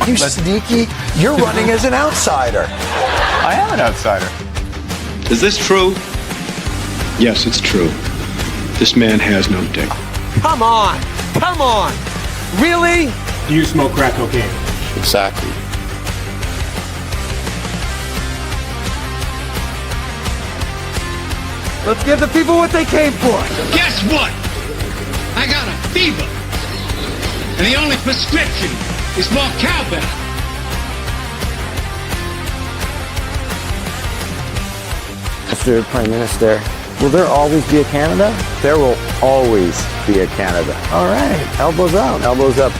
You sneaky. You're running as an outsider. I am an outsider. Is this true? Yes, it's true. This man has no dick. Come on. Come on. Really? Do you smoke crack cocaine? Exactly. Let's give the people what they came for. Guess what? I got a fever. And the only prescription is more cowbell. Mr. Prime Minister, will there always be a Canada? There will always be a Canada. All right, elbows out, elbows up.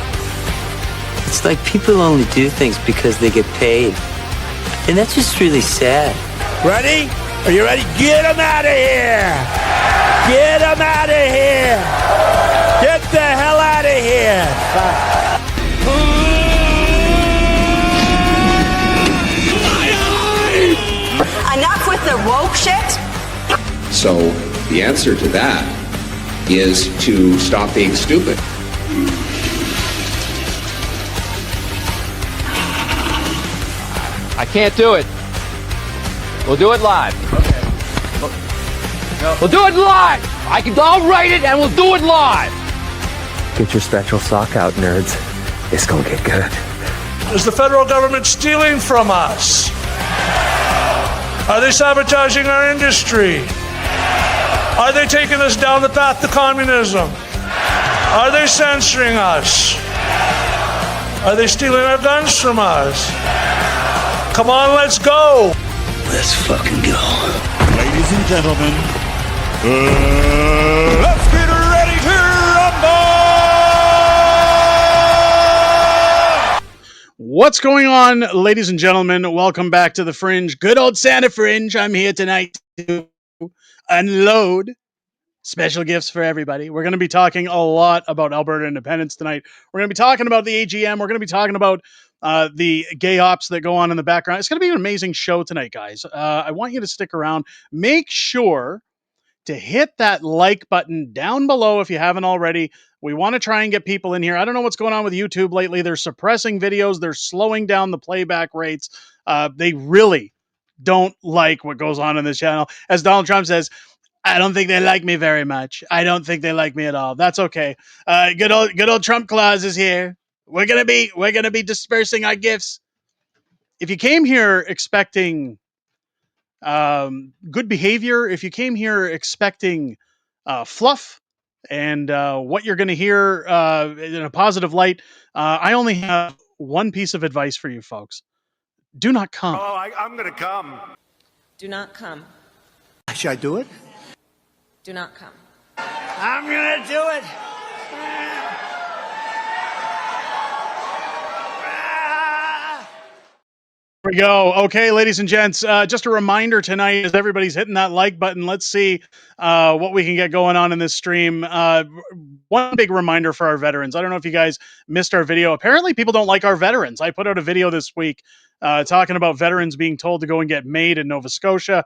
It's like people only do things because they get paid. And that's just really sad. Ready? Are you ready? Get them out of here! Get them out of here! Get the hell out of here! Enough with the woke shit. So the answer to that is to stop being stupid. I can't do it. We'll do it live. Okay. We'll do it live. I'll write it and we'll do it live. Get your special sock out, nerds. It's gonna get good. Is the federal government stealing from us? Are they sabotaging our industry? Are they taking us down the path to communism? Are they censoring us? Are they stealing our guns from us? Come on, let's go. Let's fucking go. Ladies and gentlemen, let's get ready to rumble! What's going on, ladies and gentlemen? Welcome back to the Fringe. Good old Santa Fringe. I'm here tonight to unload special gifts for everybody. We're going to be talking a lot about Alberta Independence tonight. We're going to be talking about the AGM. We're going to be talking about the gay ops that go on in the background. It's going to be an amazing show tonight, guys. I want you to stick around. Make sure to hit that like button down below if you haven't already. We want to try and get people in here. I don't know what's going on with YouTube lately. They're suppressing videos. They're slowing down the playback rates. They really don't like what goes on in this channel. As Donald Trump says, I don't think they like me very much. I don't think they like me at all. That's okay. Good old Trump Claus is here. We're gonna be dispersing our gifts. If you came here expecting good behavior, if you came here expecting fluff and what you're going to hear in a positive light, I only have one piece of advice for you folks. Do not come. Oh, I'm going to come. Do not come. Should I do it? Do not come. I'm gonna do it. Here we go. Okay, ladies and gents, just a reminder tonight as everybody's hitting that like button, let's see what we can get going on in this stream. One big reminder for our veterans. I don't know if you guys missed our video. Apparently people don't like our veterans. I put out a video this week talking about veterans being told to go and get made in Nova Scotia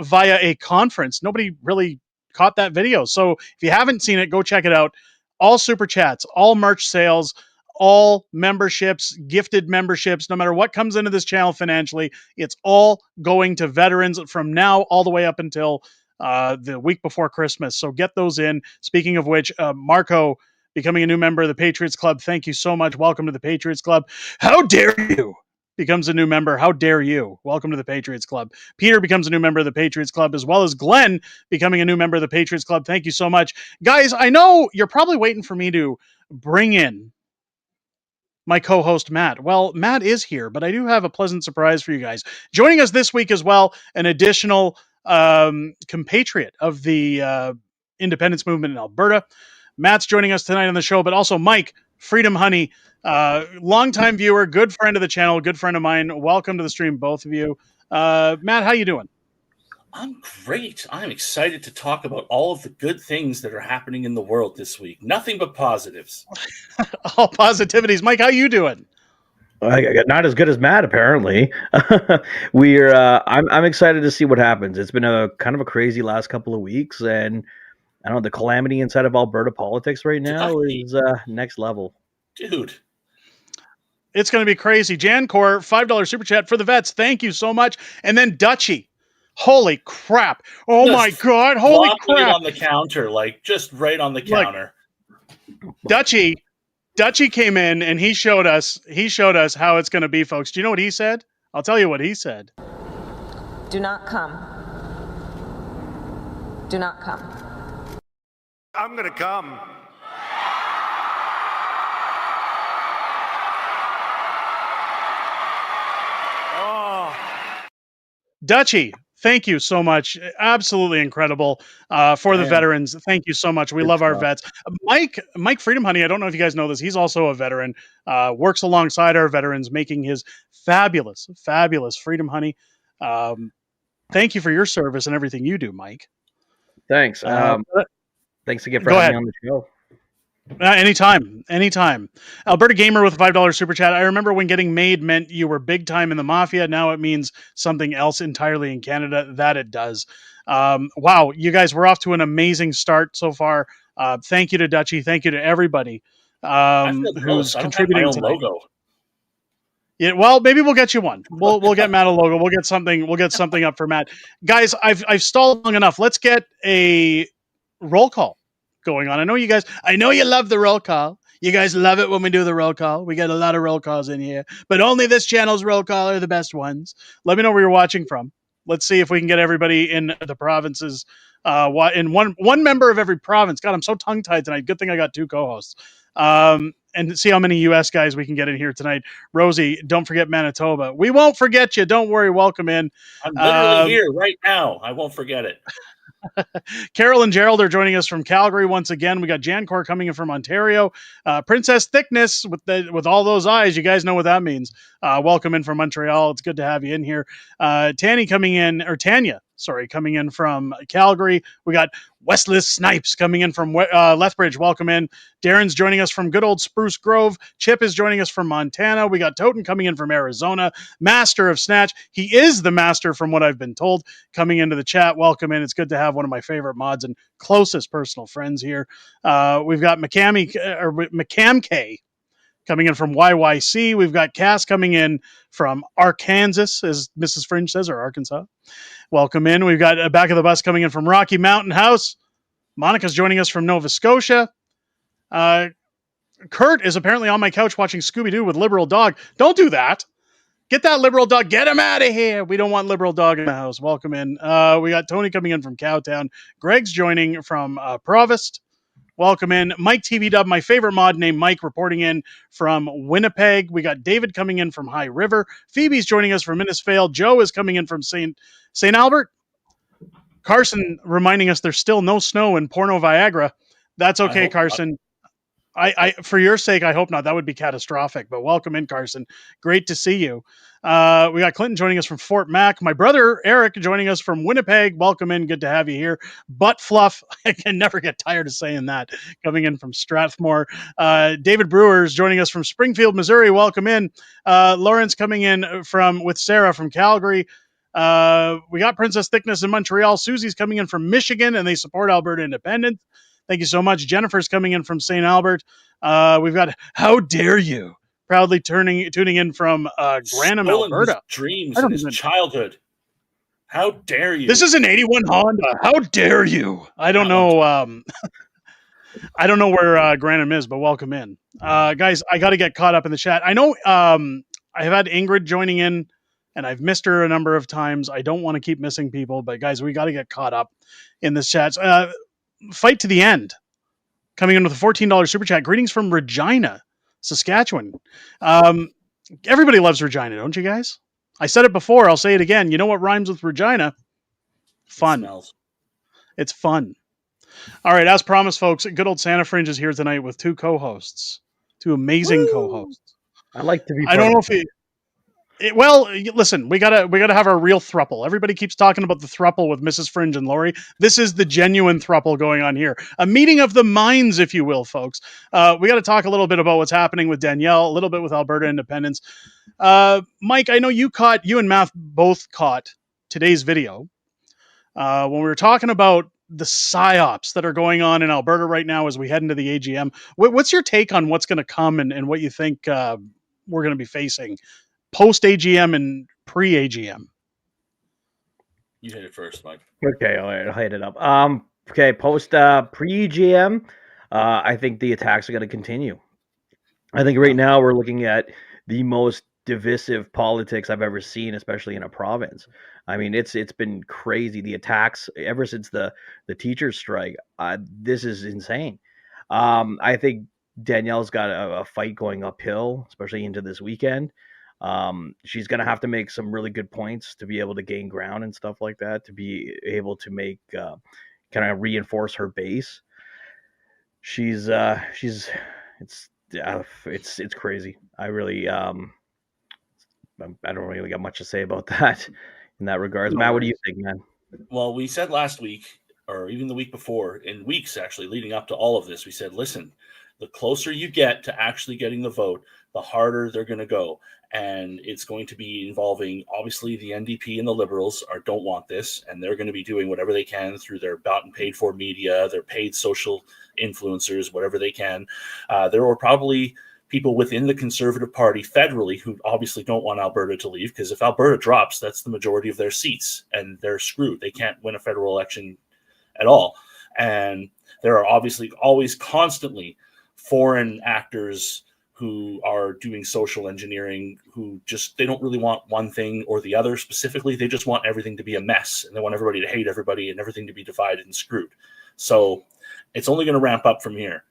via a conference. Nobody really caught that video. So if you haven't seen it, go check it out. All super chats, all merch sales, all memberships, gifted memberships, no matter what comes into this channel financially, it's all going to veterans from now all the way up until the week before Christmas. So get those in. Speaking of which, Marco becoming a new member of the Patriots Club. Thank you so much. Welcome to the Patriots Club. How dare you? Becomes a new member. How dare you? Welcome to the Patriots Club. Peter becomes a new member of the Patriots Club, as well as Glenn becoming a new member of the Patriots Club. Thank you so much. Guys, I know you're probably waiting for me to bring in my co-host, Matt. Well, Matt is here, but I do have a pleasant surprise for you guys. Joining us this week as well, an additional compatriot of the independence movement in Alberta. Matt's joining us tonight on the show, but also Mike, Freedom Honey, longtime viewer, good friend of the channel, good friend of mine. Welcome to the stream, both of you. Matt, how you doing? I'm great. I'm excited to talk about all of the good things that are happening in the world this week. Nothing but positives. All positivities. Mike, how you doing? Not as good as Matt, apparently. I'm excited to see what happens. It's been a kind of a crazy last couple of weeks, and I don't know, the calamity inside of Alberta politics right now is next level. Dude. It's going to be crazy. Jancor, $5 super chat for the vets. Thank you so much. And then Dutchy. Holy crap. Oh Just my God. Holy flopping it crap. on the counter, like just right on the counter. Dutchy came in and he showed us how it's going to be, folks. Do you know what he said? I'll tell you what he said. Do not come. Do not come. I'm gonna come. Oh. Dutchy, thank you so much. Absolutely incredible for the veterans. Thank you so much. We love our vets. Mike Freedom Honey, I don't know if you guys know this. He's also a veteran, works alongside our veterans, making his fabulous Freedom Honey. Thank you for your service and everything you do, Mike. Thanks. Thanks again for Go having ahead. me on the show. Anytime. Alberta Gamer with a $5 super chat. I remember when getting made meant you were big time in the mafia. Now it means something else entirely in Canada. That it does. Wow, you guys, we're off to an amazing start so far. Thank you to Dutchy. Thank you to everybody who's contributing I don't have my own tonight. logo. Yeah, well, maybe we'll get you one. We'll get Matt a logo. We'll get something up for Matt. Guys, I've stalled long enough. Let's get a roll call going on. I know you love the roll call. You guys love it when we do the roll call. We get a lot of roll calls in here, but only this channel's roll call are the best ones. Let me know where you're watching from. Let's see if we can get everybody in the provinces. In one member of every province. God, I'm so tongue tied tonight. Good thing I got two co-hosts. And see how many U.S. guys we can get in here tonight. Rosie, don't forget Manitoba. We won't forget you. Don't worry. Welcome in. I'm literally here right now. I won't forget it. Carol and Gerald are joining us from Calgary once again. We got Jancor coming in from Ontario. Princess Thickness with all those eyes. You guys know what that means. Welcome in from Montreal. It's good to have you in here. Tanya coming in from Calgary. We got Westless Snipes coming in from Lethbridge. Welcome in. Darren's joining us from good old Spruce Grove. Chip is joining us from Montana. We got Toten coming in from Arizona. Master of Snatch. He is the master from what I've been told. Coming into the chat. Welcome in. It's good to have one of my favorite mods and closest personal friends here. We've got McCamK coming in from YYC. We've got Cass coming in from Arkansas, as Mrs. Fringe says, or Arkansas. Welcome in. We've got a back of the bus coming in from Rocky Mountain House. Monica's joining us from Nova Scotia. Kurt is apparently on my couch watching Scooby-Doo with Liberal Dog. Don't do that. Get that Liberal Dog. Get him out of here. We don't want Liberal Dog in the house. Welcome in. We got Tony coming in from Cowtown. Greg's joining from Provost. Welcome in. Mike TV Dub, my favorite mod named Mike, reporting in from Winnipeg. We got David coming in from High River. Phoebe's joining us from Innisfail. Joe is coming in from St. Albert. Carson reminding us there's still no snow in Porno Viagra. That's okay, Carson. I for your sake, I hope not. That would be catastrophic. But welcome in, Carson. Great to see you. We got Clinton joining us from Fort Mac. My brother Eric joining us from Winnipeg. Welcome in. Good to have you here. Butt Fluff. I can never get tired of saying that. Coming in from Strathmore. David Brewer's joining us from Springfield, Missouri. Welcome in. Lawrence coming in with Sarah from Calgary. We got Princess Thickness in Montreal. Susie's coming in from Michigan, and they support Alberta Independence. Thank you so much. Jennifer's coming in from St. Albert. We've got How Dare You proudly tuning in from Granham, Alberta. His dreams and his childhood. How dare you? This is an 81 Honda. How dare you? I don't know. I don't know where Granham is, but welcome in. Guys, I got to get caught up in the chat. I know I have had Ingrid joining in, and I've missed her a number of times. I don't want to keep missing people, but guys, we got to get caught up in this chat. Fight to the end. Coming in with a $14 super chat. Greetings from Regina, Saskatchewan. Everybody loves Regina, don't you guys? I said it before. I'll say it again. You know what rhymes with Regina? Fun. It's fun. All right. As promised, folks, good old Santa Fringe is here tonight with two co-hosts, two amazing co-hosts. I like to be. I don't know if he. Well, listen, we gotta have our real thruple. Everybody keeps talking about the thruple with Mrs. Fringe and Lori. This is the genuine thruple going on here. A meeting of the minds, if you will, folks. We got to talk a little bit about what's happening with Danielle, a little bit with Alberta Independence. Mike, I know you and Math both caught today's video when we were talking about the psyops that are going on in Alberta right now as we head into the AGM. What's your take on what's going to come and what you think we're going to be facing post AGM and pre AGM. You hit it first, Mike. Okay, all right, I'll hit it up. Okay, post pre-GM, I think the attacks are going to continue. I think right now we're looking at the most divisive politics I've ever seen, especially in a province. I mean, it's been crazy. The attacks ever since the teachers' strike. This is insane. I think Danielle's got a fight going uphill, especially into this weekend. She's going to have to make some really good points to be able to gain ground and stuff like that, to be able to make kind of reinforce her base. It's crazy. I really I don't really got much to say about that in that regards. Matt, what do you think, man? Well, we said last week, or even the week before, in weeks actually leading up to all of this, we said, listen, the closer you get to actually getting the vote, the harder they're going to go. And it's going to be involving, obviously, the NDP and the Liberals don't want this, and they're going to be doing whatever they can through their bought and paid for media, their paid social influencers, whatever they can. There were probably people within the Conservative Party federally who obviously don't want Alberta to leave, because if Alberta drops, that's the majority of their seats, and they're screwed. They can't win a federal election at all. And there are obviously always constantly foreign actors who are doing social engineering, who just, they don't really want one thing or the other specifically. They just want everything to be a mess, and they want everybody to hate everybody and everything to be divided and screwed. So it's only going to ramp up from here.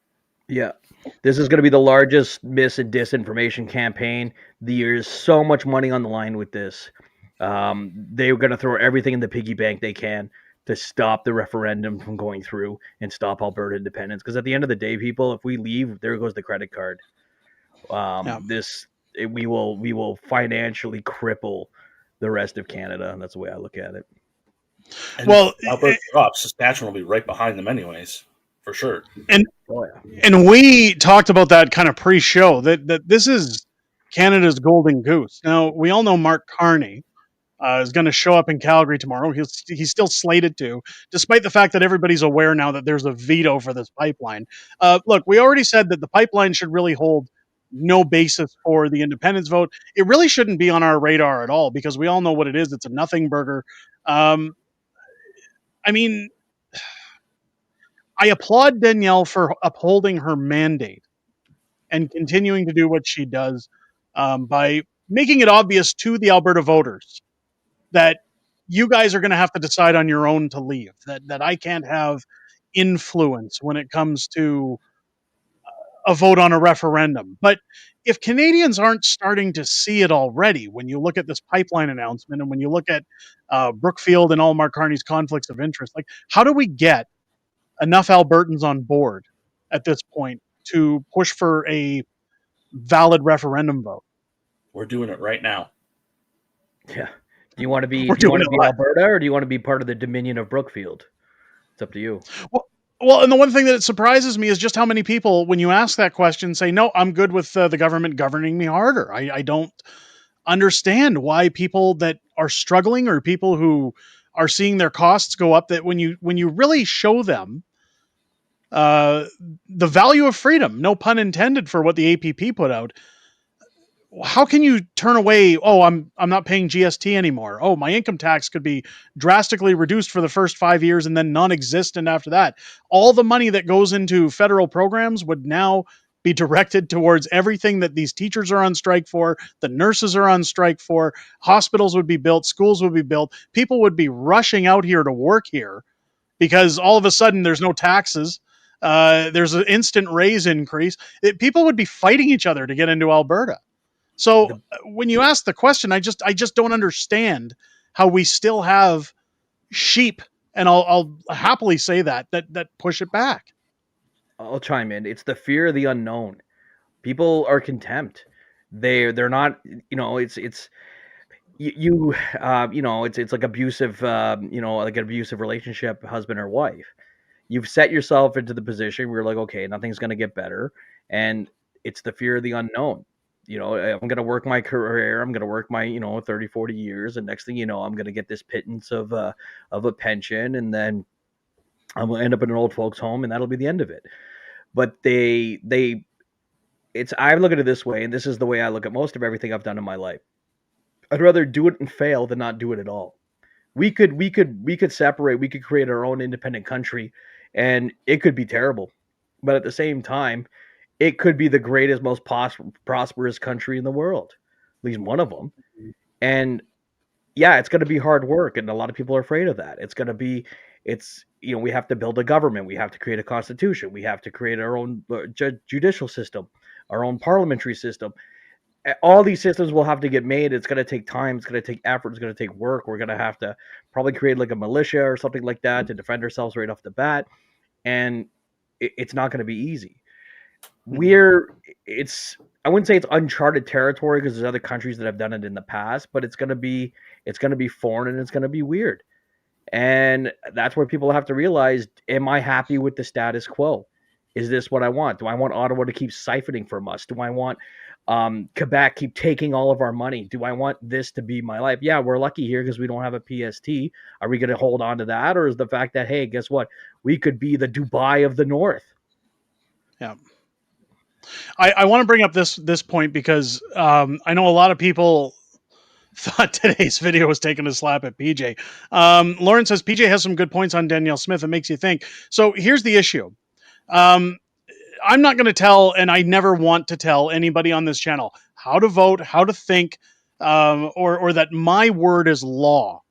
Yeah. This is going to be the largest mis and disinformation campaign. There's so much money on the line with this. They're going to throw everything in the piggy bank they can to stop the referendum from going through and stop Alberta independence. Because at the end of the day, people, if we leave, there goes the credit card. We will financially cripple the rest of Canada, and that's the way I look at it. And well, Alberta drops, Saskatchewan will be right behind them anyways, for sure. And we talked about that kind of pre-show, that this is Canada's golden goose. Now, we all know Mark Carney is going to show up in Calgary tomorrow. He's still slated to, despite the fact that everybody's aware now that there's a veto for this pipeline. Look, we already said that the pipeline should really hold no basis for the independence vote. It really shouldn't be on our radar at all, because we all know what it is. It's a nothing burger. I mean, I applaud Danielle for upholding her mandate and continuing to do what she does by making it obvious to the Alberta voters that you guys are going to have to decide on your own to leave, that I can't have influence when it comes to a vote on a referendum. But if Canadians aren't starting to see it already, when you look at this pipeline announcement and when you look at Brookfield and all Mark Carney's conflicts of interest, like, how do we get enough Albertans on board at this point to push for a valid referendum vote? We're doing it right now. Yeah. Do you want to be Alberta, or do you want to be part of the Dominion of Brookfield? It's up to you. Well, and the one thing that surprises me is just how many people, when you ask that question, say, no, I'm good with the government governing me harder. I don't understand why people that are struggling, or people who are seeing their costs go up, that when you really show them the value of freedom, no pun intended for what the APP put out, how can you turn away? Oh, I'm not paying GST anymore. Oh, my income tax could be drastically reduced for the first 5 years and then non-existent after that. All the money that goes into federal programs would now be directed towards everything that these teachers are on strike for, the nurses are on strike for, hospitals would be built, schools would be built, people would be rushing out here to work here because all of a sudden there's no taxes. There's an instant raise increase. People would be fighting each other to get into Alberta. So when you ask the question, I just don't understand how we still have sheep, and I'll happily say that push it back. I'll chime in. It's the fear of the unknown. People are contempt. They're not. It's like abusive. Like an abusive relationship, husband or wife. You've set yourself into the position where you're like, okay, nothing's going to get better, and it's the fear of the unknown. I'm going to work my career. I'm going to work my, 30, 40 years. And next thing you know, I'm going to get this pittance of a pension. And then I'm going to end up in an old folks home, and that'll be the end of it. But they I look at it this way, and this is the way I look at most of everything I've done in my life. I'd rather do it and fail than not do it at all. We could separate. We could create our own independent country, and it could be terrible. But at the same time, it could be the greatest, most prosperous country in the world, at least one of them. And yeah, it's going to be hard work, and a lot of people are afraid of that. We have to build a government. We have to create a constitution. We have to create our own judicial system, our own parliamentary system. All these systems will have to get made. It's going to take time. It's going to take effort. It's going to take work. We're going to have to probably create like a militia or something like that to defend ourselves right off the bat. And it's not going to be easy. I wouldn't say it's uncharted territory because there's other countries that have done it in the past, but it's going to be foreign and it's going to be weird. And that's where people have to realize, am I happy with the status quo? Is this what I want? Do I want Ottawa to keep siphoning from us? Do I want Quebec keep taking all of our money? Do I want this to be my life? Yeah, we're lucky here because we don't have a PST. Are we going to hold on to that? Or is the fact that, hey, guess what? We could be the Dubai of the North. Yeah. I want to bring up this point because I know a lot of people thought today's video was taking a slap at PJ. Lauren says PJ has some good points on Danielle Smith. It makes you think. So here's the issue. I'm not going to tell, and I never want to tell anybody on this channel how to vote, how to think, or that my word is law.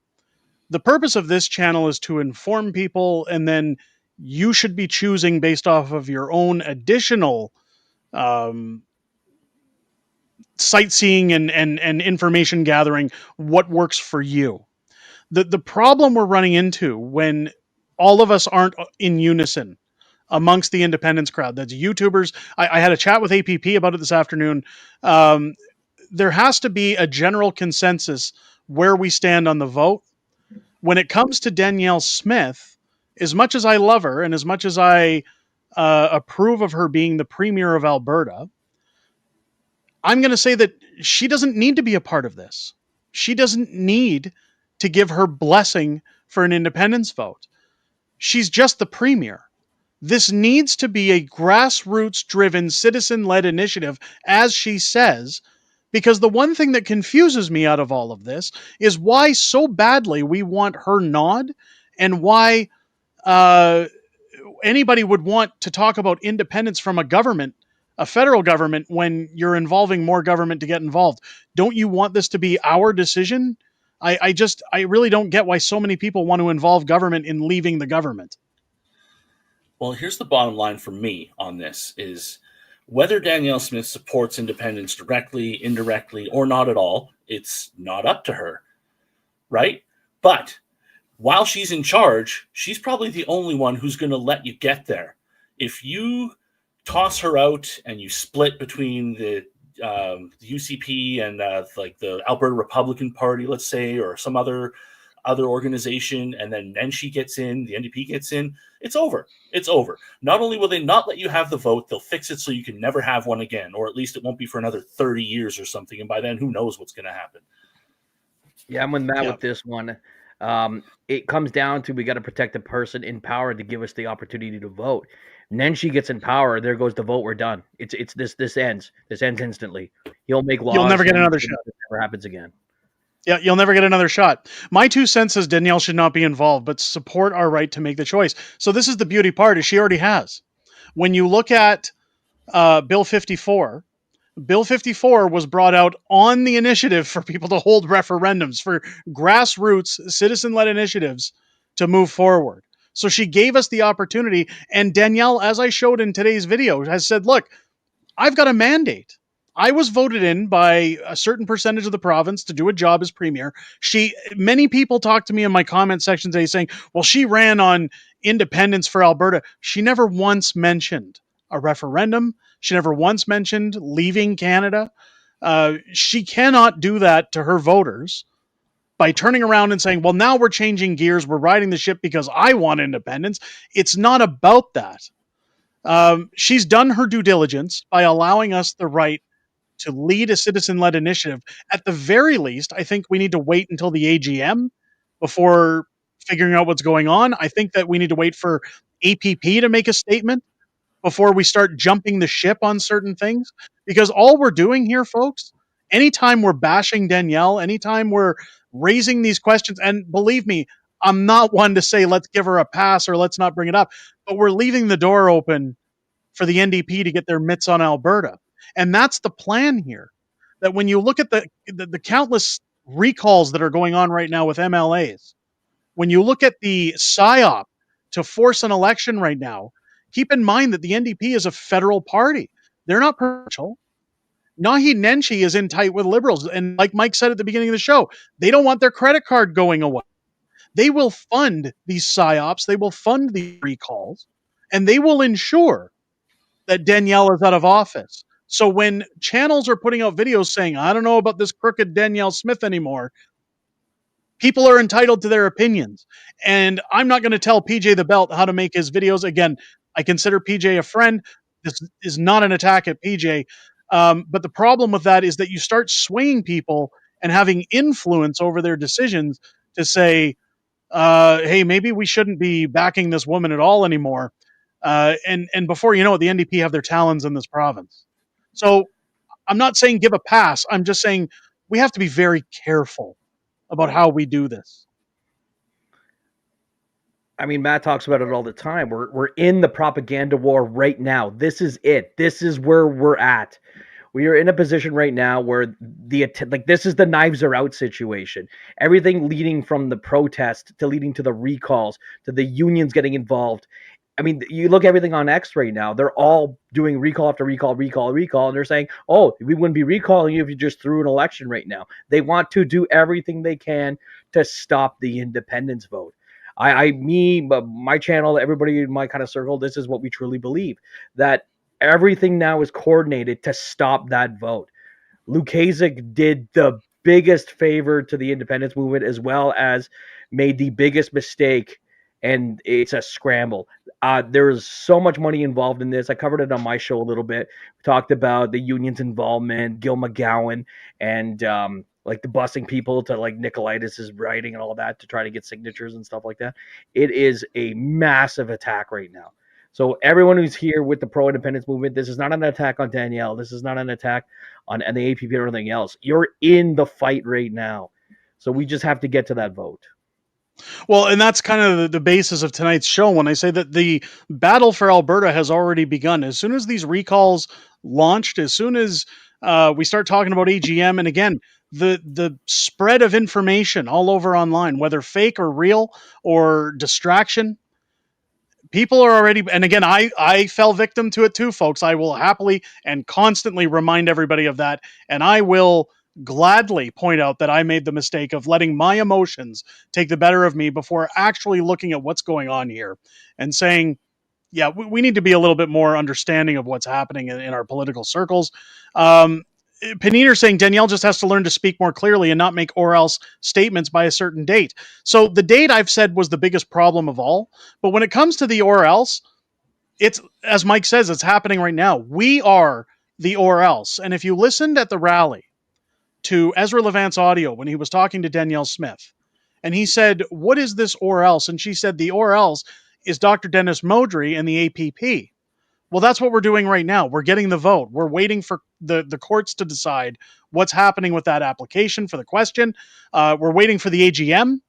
The purpose of this channel is to inform people, and then you should be choosing based off of your own additional sightseeing and information gathering what works for you. The problem we're running into when all of us aren't in unison amongst the independence crowd, that's YouTubers. I had a chat with APP about it this afternoon. There has to be a general consensus where we stand on the vote. When it comes to Danielle Smith, as much as I love her and as much as I approve of her being the Premier of Alberta, I'm going to say that she doesn't need to be a part of this. She doesn't need to give her blessing for an independence vote. She's just the Premier. This needs to be a grassroots-driven, citizen-led initiative, as she says, because the one thing that confuses me out of all of this is why so badly we want her nod and why anybody would want to talk about independence from a government, a federal government, when you're involving more government to get involved. Don't you want this to be our decision? I really don't get why so many people want to involve government in leaving the government. Well, here's the bottom line for me on this is whether Danielle Smith supports independence directly, indirectly, or not at all, it's not up to her, right? But while she's in charge, she's probably the only one who's going to let you get there. If you toss her out and you split between the UCP and like the Alberta Republican Party, let's say, or some other organization, and then she gets in, the NDP gets in, it's over. It's over. Not only will they not let you have the vote, they'll fix it so you can never have one again, or at least it won't be for another 30 years or something. And by then, who knows what's going to happen? Yeah, I'm with Matt with this one. It comes down to we got to protect the person in power to give us the opportunity to vote. And then she gets in power. There goes the vote. We're done. It's this ends. This ends instantly. He'll make laws. You'll never get another shot. It never happens again. Yeah, you'll never get another shot. My 2 cents is Danielle should not be involved, but support our right to make the choice. So this is the beauty part, is she already has. When you look at Bill 54, Bill 54 was brought out on the initiative for people to hold referendums, for grassroots, citizen-led initiatives to move forward. So she gave us the opportunity, and Danielle, as I showed in today's video, has said, look, I've got a mandate. I was voted in by a certain percentage of the province to do a job as Premier. Many people talked to me in my comment section today saying, well, she ran on independence for Alberta. She never once mentioned a referendum. She never once mentioned leaving Canada. She cannot do that to her voters by turning around and saying, well, now we're changing gears. We're riding the ship because I want independence. It's not about that. She's done her due diligence by allowing us the right to lead a citizen-led initiative. At the very least, I think we need to wait until the AGM before figuring out what's going on. I think that we need to wait for APP to make a statement. before we start jumping the ship on certain things. Because all we're doing here, folks, anytime we're bashing Danielle, anytime we're raising these questions, and believe me, I'm not one to say let's give her a pass or let's not bring it up, but we're leaving the door open for the NDP to get their mitts on Alberta. And that's the plan here. That when you look at the countless recalls that are going on right now with MLAs, when you look at the PSYOP to force an election right now, keep in mind that the NDP is a federal party. They're not provincial. Naheed Nenshi is in tight with Liberals. And like Mike said at the beginning of the show, they don't want their credit card going away. They will fund these PSYOPs. They will fund these recalls. And they will ensure that Danielle is out of office. So when channels are putting out videos saying, I don't know about this crooked Danielle Smith anymore, people are entitled to their opinions. And I'm not going to tell PJ the Belt how to make his videos. Again, I consider PJ a friend. This is not an attack at PJ. But the problem with that is that you start swaying people and having influence over their decisions to say, hey, maybe we shouldn't be backing this woman at all anymore. And before you know it, the NDP have their talons in this province. So I'm not saying give a pass. I'm just saying we have to be very careful about how we do this. I mean, Matt talks about it all the time. We're in the propaganda war right now. This is it. This is where we're at. We are in a position right now where this is the knives are out situation. Everything leading from the protest to leading to the recalls to the unions getting involved. I mean, you look at everything on X right now. They're all doing recall after recall, and they're saying, "Oh, we wouldn't be recalling you if you just threw an election right now." They want to do everything they can to stop the independence vote. My channel, everybody in my kind of circle, this is what we truly believe, that everything now is coordinated to stop that vote. Lucasic did the biggest favor to the independence movement, as well as made the biggest mistake, and it's a scramble. There's so much money involved in this. I covered it on my show a little bit. We talked about the union's involvement, Gil McGowan, and like the busing people to like Nicolaitis' writing and all that to try to get signatures and stuff like that. It is a massive attack right now. So everyone who's here with the pro-independence movement, this is not an attack on Danielle. This is not an attack on the APP or anything else. You're in the fight right now. So we just have to get to that vote. Well, and that's kind of the basis of tonight's show when I say that the battle for Alberta has already begun. As soon as these recalls launched, as soon as we start talking about AGM, and again, the spread of information all over online, whether fake or real or distraction, people are already, and again, I fell victim to it too, folks. I will happily and constantly remind everybody of that, and I will gladly point out that I made the mistake of letting my emotions take the better of me before actually looking at what's going on here and saying, yeah, we need to be a little bit more understanding of what's happening in our political circles. Paniner saying Danielle just has to learn to speak more clearly and not make or else statements by a certain date. So the date I've said was the biggest problem of all. But when it comes to the or else, it's, as Mike says, it's happening right now. We are the or else. And if you listened at the rally to Ezra Levant's audio when he was talking to Danielle Smith, and he said, what is this or else? And she said, the or else is Dr. Dennis Modry and the APP. Well, that's what we're doing right now. We're getting the vote. We're waiting for the courts to decide what's happening with that application for the question. We're waiting for the AGM.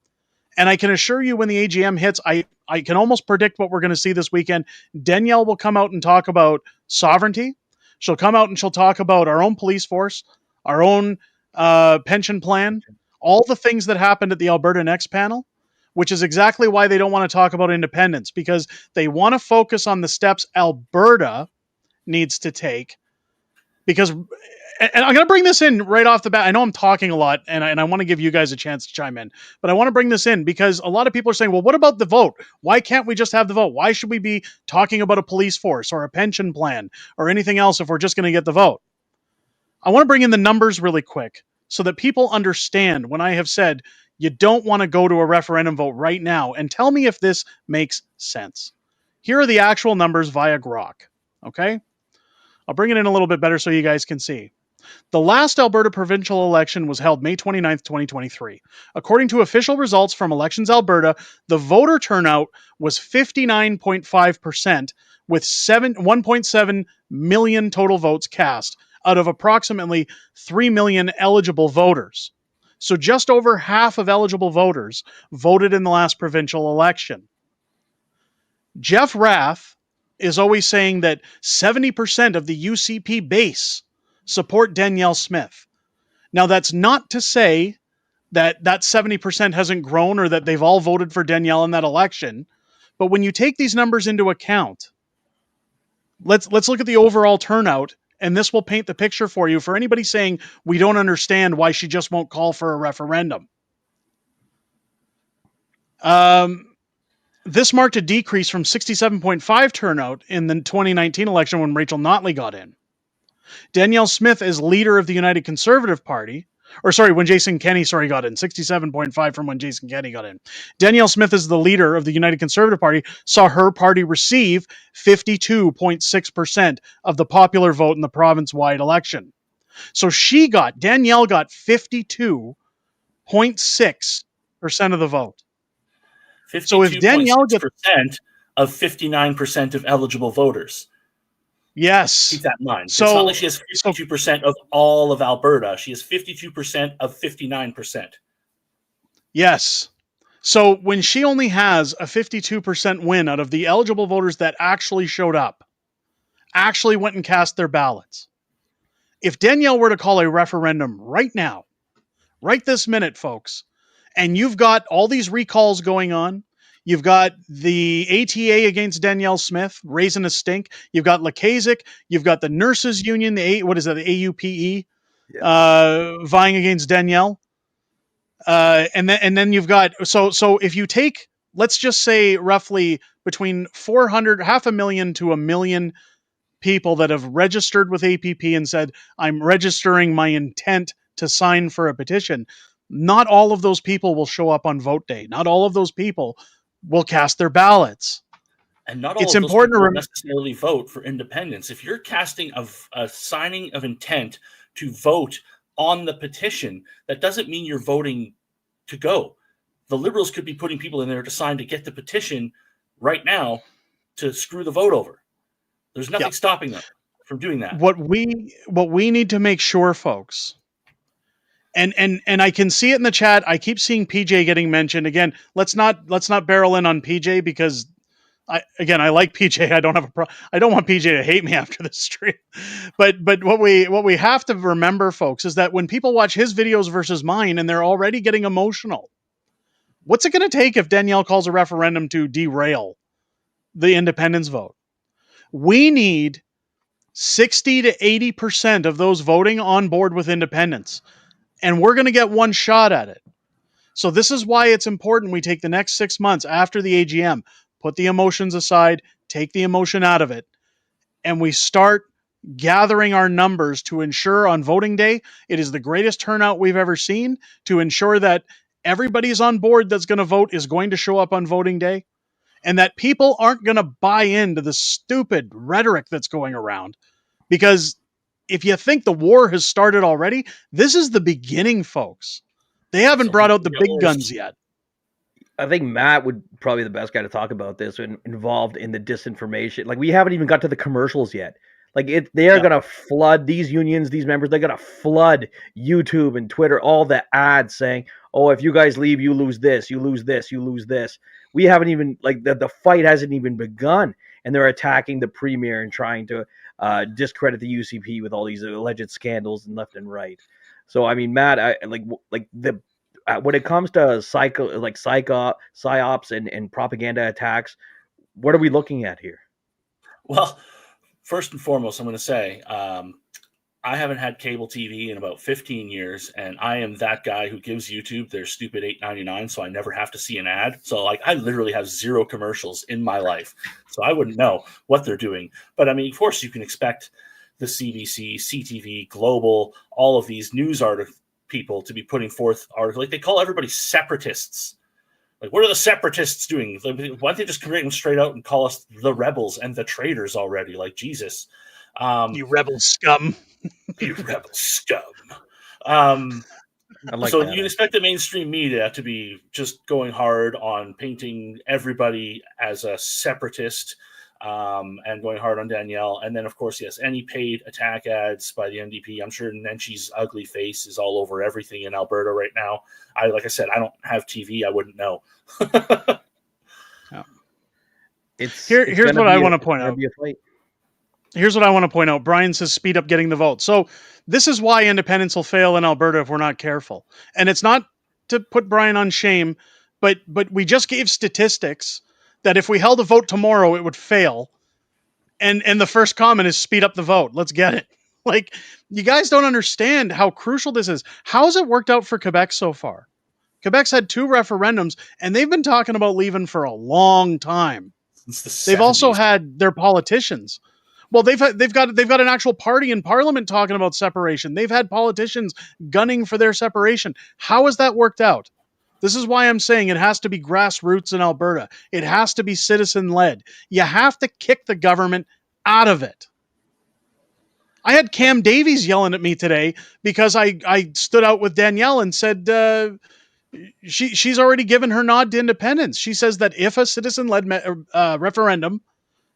And I can assure you when the AGM hits, I can almost predict what we're going to see this weekend. Danielle will come out and talk about sovereignty. She'll come out and she'll talk about our own police force, our own pension plan, all the things that happened at the Alberta Next panel, which is exactly why they don't want to talk about independence, because they want to focus on the steps Alberta needs to take. Because, and I'm going to bring this in right off the bat. I know I'm talking a lot, and I want to give you guys a chance to chime in, but I want to bring this in because a lot of people are saying, well, what about the vote? Why can't we just have the vote? Why should we be talking about a police force or a pension plan or anything else if we're just going to get the vote? I want to bring in the numbers really quick so that people understand when I have said you don't want to go to a referendum vote right now, and tell me if this makes sense. Here are the actual numbers via Grok. Okay? I'll bring it in a little bit better so you guys can see. The last Alberta provincial election was held May 29th, 2023. According to official results from Elections Alberta, the voter turnout was 59.5%, with 1.7 million total votes cast out of approximately 3 million eligible voters. So just over half of eligible voters voted in the last provincial election. Jeff Rath is always saying that 70% of the UCP base support Danielle Smith. Now, that's not to say that 70% hasn't grown or that they've all voted for Danielle in that election. But when you take these numbers into account, let's look at the overall turnout, and this will paint the picture for you for anybody saying we don't understand why she just won't call for a referendum. This marked a decrease from 67.5 turnout in the 2019 election when Rachel Notley got in. Danielle Smith is leader of the United Conservative Party, when Jason Kenney, got in, 67.5 from when Jason Kenney got in. Danielle Smith is the leader of the United Conservative Party, saw her party receive 52.6% of the popular vote in the province-wide election. So Danielle got 52.6% of the vote. So if Danielle gets of 59% of eligible voters. Yes. Keep that in mind. So, it's not like she has 52% of all of Alberta. She has 52% of 59%. Yes. So when she only has a 52% win out of the eligible voters that actually showed up, actually went and cast their ballots. If Danielle were to call a referendum right now, right this minute, folks, and you've got all these recalls going on, you've got the ATA against Danielle Smith raising a stink. You've got Lakasic. You've got the nurses union, the AUPE, vying against Danielle. And then you've got, so if you take, let's just say roughly between 500,000 to 1 million people that have registered with APP and said, I'm registering my intent to sign for a petition. Not all of those people will show up on vote day. Not all of those people will cast their ballots. And not all of those people will necessarily vote for independence. If you're casting a signing of intent to vote on the petition, that doesn't mean you're voting to go. The Liberals could be putting people in there to sign to get the petition right now to screw the vote over. There's nothing stopping them from doing that. What we need to make sure, folks, and I can see it in the chat. I keep seeing PJ getting mentioned again. Let's not barrel in on PJ because I like PJ. I don't have a problem. I don't want PJ to hate me after this stream. But what we have to remember, folks, is that when people watch his videos versus mine and they're already getting emotional, what's it going to take if Danielle calls a referendum to derail the independence vote? We need 60 to 80% of those voting on board with independence. And we're going to get one shot at it. So this is why it's important we take the next 6 months after the AGM, put the emotions aside, take the emotion out of it, and we start gathering our numbers to ensure on voting day, it is the greatest turnout we've ever seen, to ensure that everybody's on board that's going to vote is going to show up on voting day, and that people aren't going to buy into the stupid rhetoric that's going around. Because if you think the war has started already, this is the beginning, folks. They haven't brought out the big guns yet. I think Matt would probably be the best guy to talk about this and involved in the disinformation. Like, we haven't even got to the commercials yet. Like, they are going to flood these unions, these members. They're going to flood YouTube and Twitter, all the ads saying, oh, if you guys leave, you lose this, you lose this, you lose this. We haven't even, like, the fight hasn't even begun. And they're attacking the premier and trying to discredit the UCP with all these alleged scandals and left and right. So, I mean, Matt, when it comes to psyops and propaganda attacks, what are we looking at here? Well, first and foremost, I'm going to say I haven't had cable TV in about 15 years, and I am that guy who gives YouTube their stupid $8.99, so I never have to see an ad. So, like, I literally have zero commercials in my life, so I wouldn't know what they're doing. But, I mean, of course, you can expect the CBC, CTV, Global, all of these news people to be putting forth articles. Like, they call everybody separatists. Like, what are the separatists doing? Why don't they just create them straight out and call us the rebels and the traitors already? Like, Jesus. You rebel scum. You rebel scum. I like so that. you can expect the mainstream media to be just going hard on painting everybody as a separatist, and going hard on Danielle. And then, of course, yes, any paid attack ads by the NDP. I'm sure Nenchi's ugly face is all over everything in Alberta right now. Like I said, I don't have TV. I wouldn't know. Here's what I want to point out. Here's what I want to point out. Brian says speed up getting the vote. So this is why independence will fail in Alberta if we're not careful. And it's not to put Brian on shame, but we just gave statistics that if we held a vote tomorrow, it would fail. And the first comment is speed up the vote. Let's get it. Like, you guys don't understand how crucial this is. How has it worked out for Quebec so far? Quebec's had 2 referendums, and they've been talking about leaving for a long time. They've also had their politicians. Well, they've got an actual party in Parliament talking about separation. They've had politicians gunning for their separation. How has that worked out? This is why I'm saying it has to be grassroots in Alberta. It has to be citizen-led. You have to kick the government out of it. I had Cam Davies yelling at me today because I stood out with Danielle and said she's already given her nod to independence. She says that if a citizen-led referendum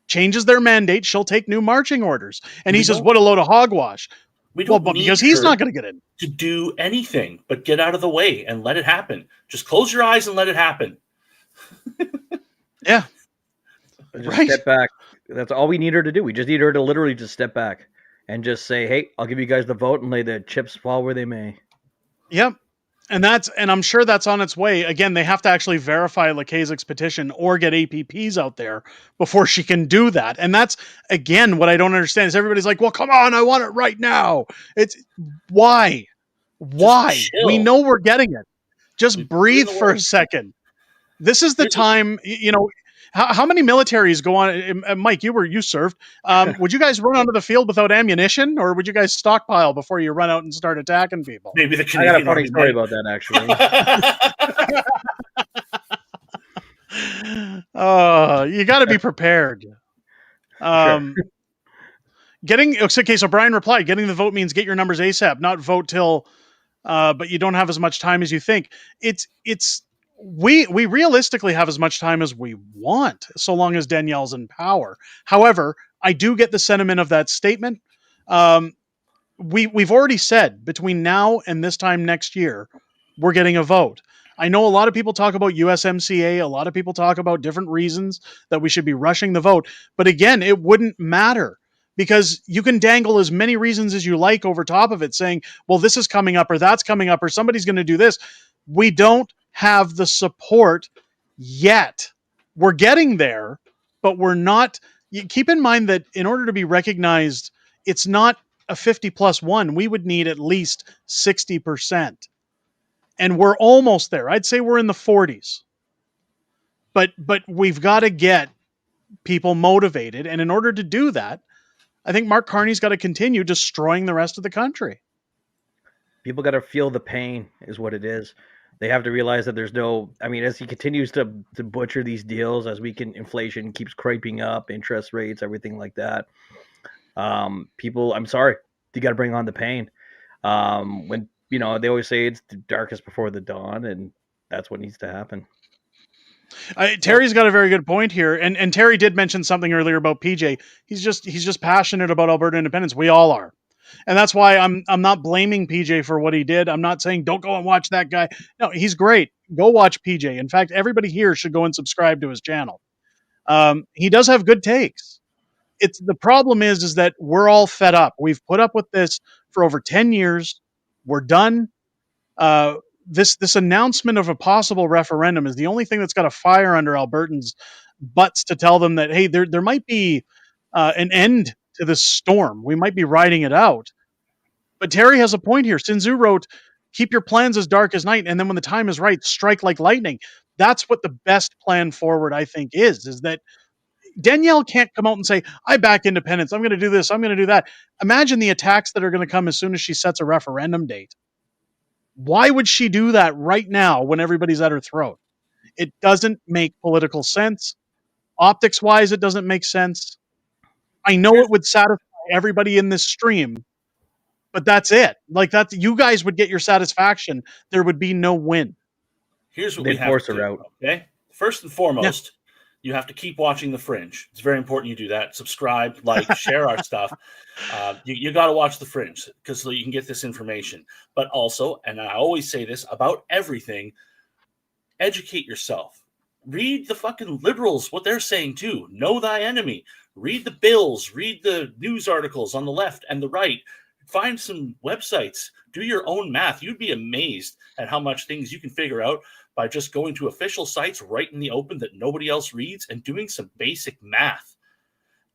changes their mandate, she'll take new marching orders. And he says, what a load of hogwash. Because he's not going to get in. To do anything but get out of the way and let it happen. Just close your eyes and let it happen. Yeah. Just step back. That's all we need her to do. We just need her to literally just step back and just say, hey, I'll give you guys the vote and lay the chips fall where they may. Yep. And I'm sure that's on its way. Again, they have to actually verify Lakazik's petition or get APPs out there before she can do that. And that's, again, what I don't understand is everybody's like, well, come on, I want it right now. It's why? We know we're getting it. Just breathe for a second. This is the time, how many militaries go on? Mike, you served. Would you guys run onto the field without ammunition, or would you guys stockpile before you run out and start attacking people? Maybe the I got a funny story about that, actually. You got to be prepared. Sure. So Brian replied, getting the vote means get your numbers ASAP, not vote till, but you don't have as much time as you think. We realistically have as much time as we want, so long as Danielle's in power. However, I do get the sentiment of that statement. We've already said between now and this time next year, we're getting a vote. I know a lot of people talk about USMCA. A lot of people talk about different reasons that we should be rushing the vote. But again, it wouldn't matter because you can dangle as many reasons as you like over top of it saying, well, this is coming up or that's coming up or somebody's going to do this. We don't have the support yet. We're getting there, but we're not. Keep in mind that in order to be recognized, it's not a 50+1. We would need at least 60%. And we're almost there. I'd say we're in the 40s. But we've got to get people motivated. And in order to do that, I think Mark Carney's got to continue destroying the rest of the country. People got to feel the pain is what it is. They have to realize that as he continues to butcher these deals, as inflation keeps creeping up, interest rates, everything like that. People, I'm sorry, you got to bring on the pain. When, they always say it's the darkest before the dawn, and that's what needs to happen. Terry's got a very good point here. And Terry did mention something earlier about PJ. He's just passionate about Alberta independence. We all are. And that's why I'm not blaming PJ for what he did. I'm not saying don't go and watch that guy. No, he's great. Go watch PJ. In fact, everybody here should go and subscribe to his channel. He does have good takes. The problem is that we're all fed up. We've put up with this for over 10 years. We're done. This announcement of a possible referendum is the only thing that's got a fire under Albertans' butts to tell them that, hey, there might be an end to this storm. We might be riding it out. But Terry has a point here. Sun Tzu wrote, keep your plans as dark as night, and then when the time is right, strike like lightning. That's what the best plan forward, I think, is that Danielle can't come out and say, I back independence. I'm going to do this. I'm going to do that. Imagine the attacks that are going to come as soon as she sets a referendum date. Why would she do that right now when everybody's at her throat? It doesn't make political sense. Optics-wise, it doesn't make sense. I know it would satisfy everybody in this stream, but that's it. Like you guys would get your satisfaction. There would be no win. Here's what They'd we have force to her do, out. okay? First and foremost, you have to keep watching The Fringe. It's very important you do that. Subscribe, like, share our stuff. You got to watch The Fringe because so you can get this information. But also, and I always say this about everything, educate yourself. Read the fucking liberals, what they're saying too. Know thy enemy. Read the bills. Read the news articles on the left and the right. Find some websites. Do your own math. You'd be amazed at how much things you can figure out by just going to official sites right in the open that nobody else reads and doing some basic math.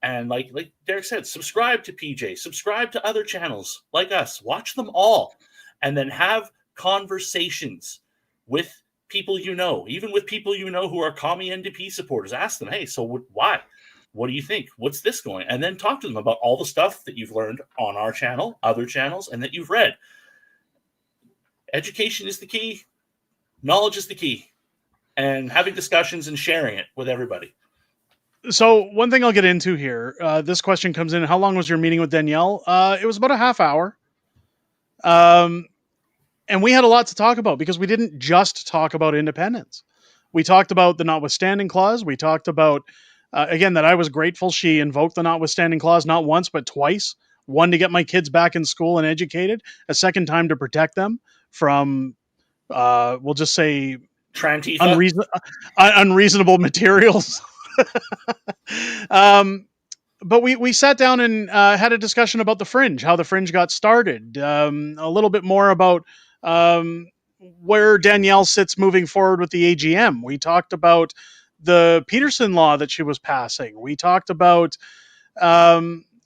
And like Derek said, subscribe to PJ, subscribe to other channels like us, watch them all, and then have conversations with people you know, even with people you know who are commie NDP supporters. Ask them, hey, so why? What do you think? What's this going? And then talk to them about all the stuff that you've learned on our channel, other channels, and that you've read. Education is the key. Knowledge is the key, and having discussions and sharing it with everybody. So one thing I'll get into here, this question comes in. How long was your meeting with Danielle? It was about a half hour. And we had a lot to talk about because we didn't just talk about independence. We talked about the notwithstanding clause. We talked about, again, that I was grateful she invoked the notwithstanding clause, not once, but twice. One, to get my kids back in school and educated. A second time to protect them from, we'll just say, unreasonable materials. But we sat down and had a discussion about the Fringe, how the Fringe got started, a little bit more about where Danielle sits moving forward with the AGM. We talked about the Peterson law that she was passing. We talked about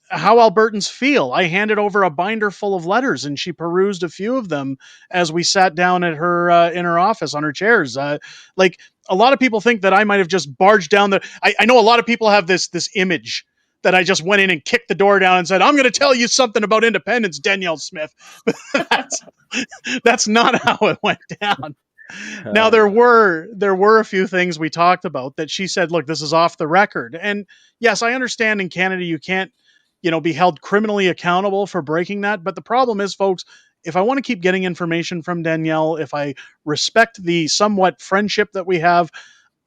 how Albertans feel. I handed over a binder full of letters and she perused a few of them as we sat down at her in her office on her chairs. Like a lot of people think that I might have just barged down I know a lot of people have this image that I just went in and kicked the door down and said, I'm going to tell you something about independence, Danielle Smith. That's not how it went down. Now there were a few things we talked about that she said, look, this is off the record. And yes, I understand in Canada you can't, be held criminally accountable for breaking that. But the problem is, folks, if I want to keep getting information from Danielle, if I respect the somewhat friendship that we have,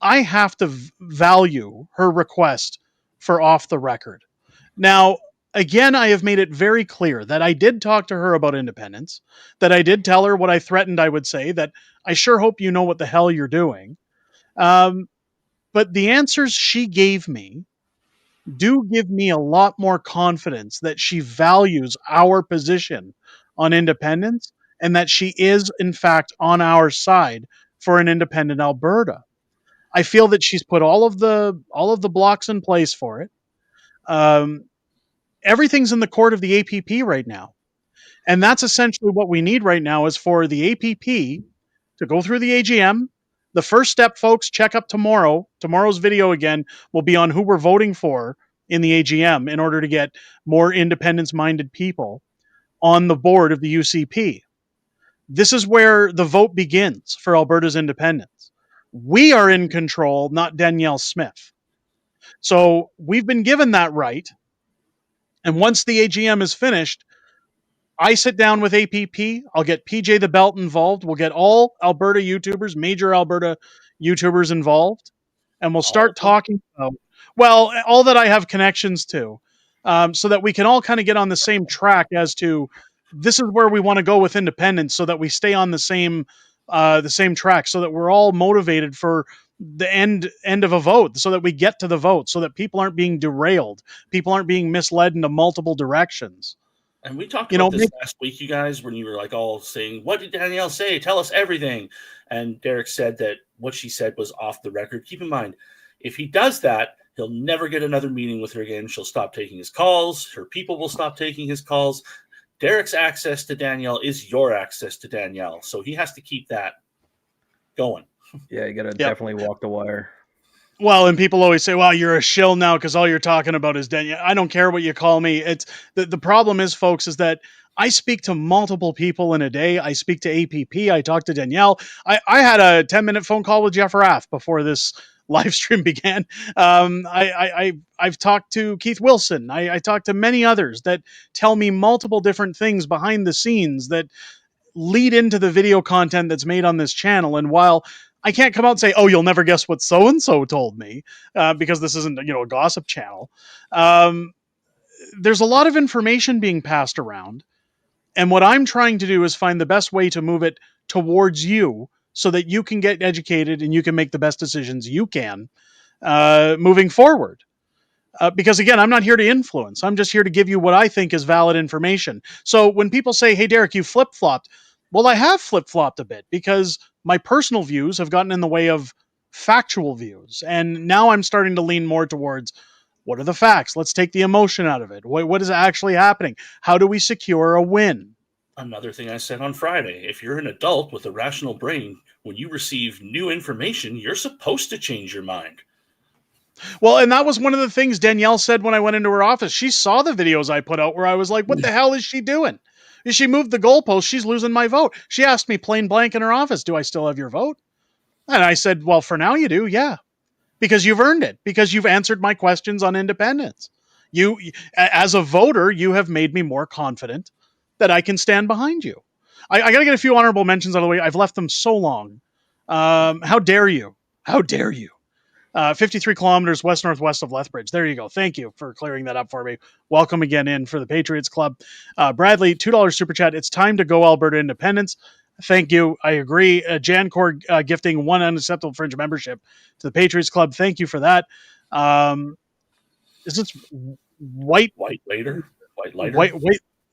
I have to value her request for off the record. Now, again, I have made it very clear that I did talk to her about independence, that I did tell her what I threatened I would say, that I sure hope you know what the hell you're doing. But the answers she gave me do give me a lot more confidence that she values our position on independence and that she is, in fact, on our side for an independent Alberta. I feel that she's put all of the blocks in place for it. Everything's in the court of the APP right now. And that's essentially what we need right now is for the APP to go through the AGM. The first step, folks, check up tomorrow. Tomorrow's video again will be on who we're voting for in the AGM in order to get more independence-minded people on the board of the UCP. This is where the vote begins for Alberta's independence. We are in control, not Danielle Smith. So we've been given that right. And once the AGM is finished, I sit down with APP. I'll get PJ the Belt involved. We'll get all Alberta YouTubers, major Alberta YouTubers involved. And we'll start talking about, well, all that I have connections to, so that we can all kind of get on the same track as to this is where we want to go with independence so that we stay on the same track, so that we're all motivated for the end of a vote, so that we get to the vote, so that people aren't being derailed. People aren't being misled into multiple directions. And we talked about this last week, you guys, when you were like all saying, what did Danielle say? Tell us everything. And Derek said that what she said was off the record. Keep in mind, if he does that, he'll never get another meeting with her again. She'll stop taking his calls. Her people will stop taking his calls. Derek's access to Danielle is your access to Danielle. So he has to keep that going. Yeah, you got to definitely walk the wire. Well, and people always say, well, you're a shill now because all you're talking about is Danielle. I don't care what you call me. It's the problem is, folks, is that I speak to multiple people in a day. I speak to APP. I talk to Danielle. I had a 10-minute phone call with Jeff Raff before this live stream began. I've talked to Keith Wilson. I talked to many others that tell me multiple different things behind the scenes that lead into the video content that's made on this channel. And while I can't come out and say, "Oh, you'll never guess what so and so told me," because this isn't a gossip channel. There's a lot of information being passed around, and what I'm trying to do is find the best way to move it towards you, so that you can get educated and you can make the best decisions you can moving forward. Because again, I'm not here to influence. I'm just here to give you what I think is valid information. So when people say, "Hey, Derek, you flip-flopped," well, I have flip-flopped a bit because my personal views have gotten in the way of factual views. And now I'm starting to lean more towards, what are the facts? Let's take the emotion out of it. What is actually happening? How do we secure a win? Another thing I said on Friday, if you're an adult with a rational brain, when you receive new information, you're supposed to change your mind. Well, and that was one of the things Danielle said when I went into her office. She saw the videos I put out where I was like, what the hell is she doing? If she moved the goalpost, she's losing my vote. She asked me plain blank in her office, do I still have your vote? And I said, well, for now you do, yeah. Because you've earned it. Because you've answered my questions on independence. You, as a voter, you have made me more confident that I can stand behind you. I got to get a few honorable mentions out of the way. I've left them so long. How dare you? How dare you? 53 kilometers west-northwest of Lethbridge. There you go. Thank you for clearing that up for me. Welcome again in for the Patriots Club. Bradley, $2 super chat. It's time to go Alberta Independence. Thank you. I agree. Jancor gifting one unacceptable Fringe membership to the Patriots Club. Thank you for that. Is this white lighter? White litter?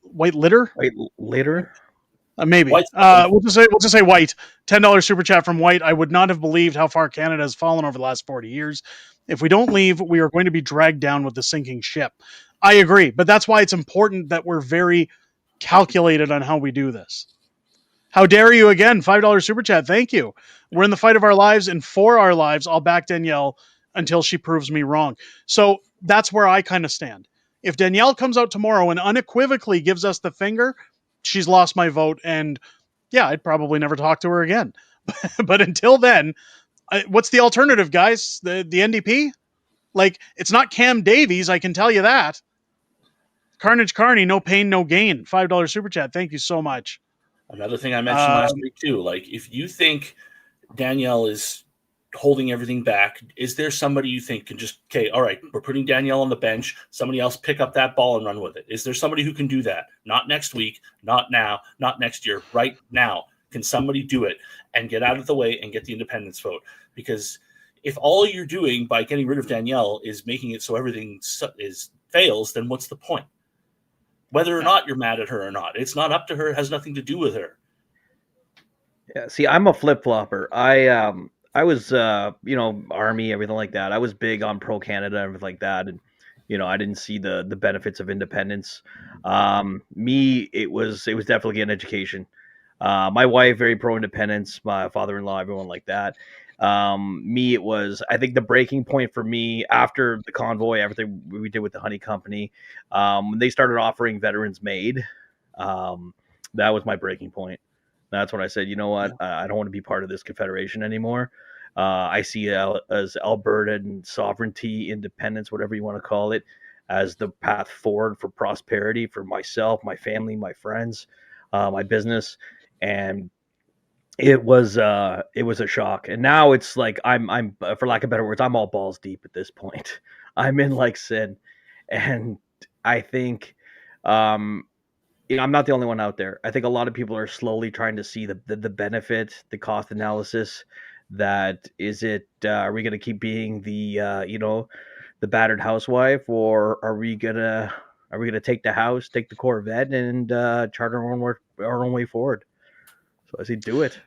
White litter? Maybe. We'll just say White. $10 super chat from White. I would not have believed how far Canada has fallen over the last 40 years. If we don't leave, we are going to be dragged down with the sinking ship. I agree, but that's why it's important that we're very calculated on how we do this. How dare you again? $5 super chat. Thank you. We're in the fight of our lives, and for our lives, I'll back Danielle until she proves me wrong. So that's where I kind of stand. If Danielle comes out tomorrow and unequivocally gives us the finger, she's lost my vote, and yeah, I'd probably never talk to her again. But until then, what's the alternative, guys? The NDP? Like, it's not Cam Davies, I can tell you that. Carnage Carney, no pain, no gain. $5 super chat. Thank you so much. Another thing I mentioned last week too, like if you think Danielle is holding everything back, is there somebody you think can just, okay, all right, we're putting Danielle on the bench, somebody else pick up that ball and run with it? Is there somebody who can do that? Not next week, not now, not next year, right now. Can somebody do it and get out of the way and get the independence vote? Because if all you're doing by getting rid of Danielle is making it so everything fails, then what's the point? Whether or not you're mad at her or not, it's not up to her. It has nothing to do with her. Yeah, see, I'm a flip-flopper. I was, Army, everything like that. I was big on pro-Canada and everything like that. And, I didn't see the benefits of independence. It was definitely an education. My wife, very pro-independence. My father-in-law, everyone like that. It was, I think the breaking point for me after the convoy, everything we did with the honey company, when they started offering veterans made, that was my breaking point. That's when I said, you know what, I don't want to be part of this confederation anymore. I see it as Alberta and sovereignty, independence, whatever you want to call it, as the path forward for prosperity for myself, my family, my friends, my business. And it was a shock. And now it's like I'm for lack of better words, I'm all balls deep at this point. I'm in like sin, and I think I'm not the only one out there. I think a lot of people are slowly trying to see the benefit, the cost analysis. That is it. Are we going to keep being the battered housewife, or are we gonna take the house, take the Corvette, and chart our own way forward? So I say do it.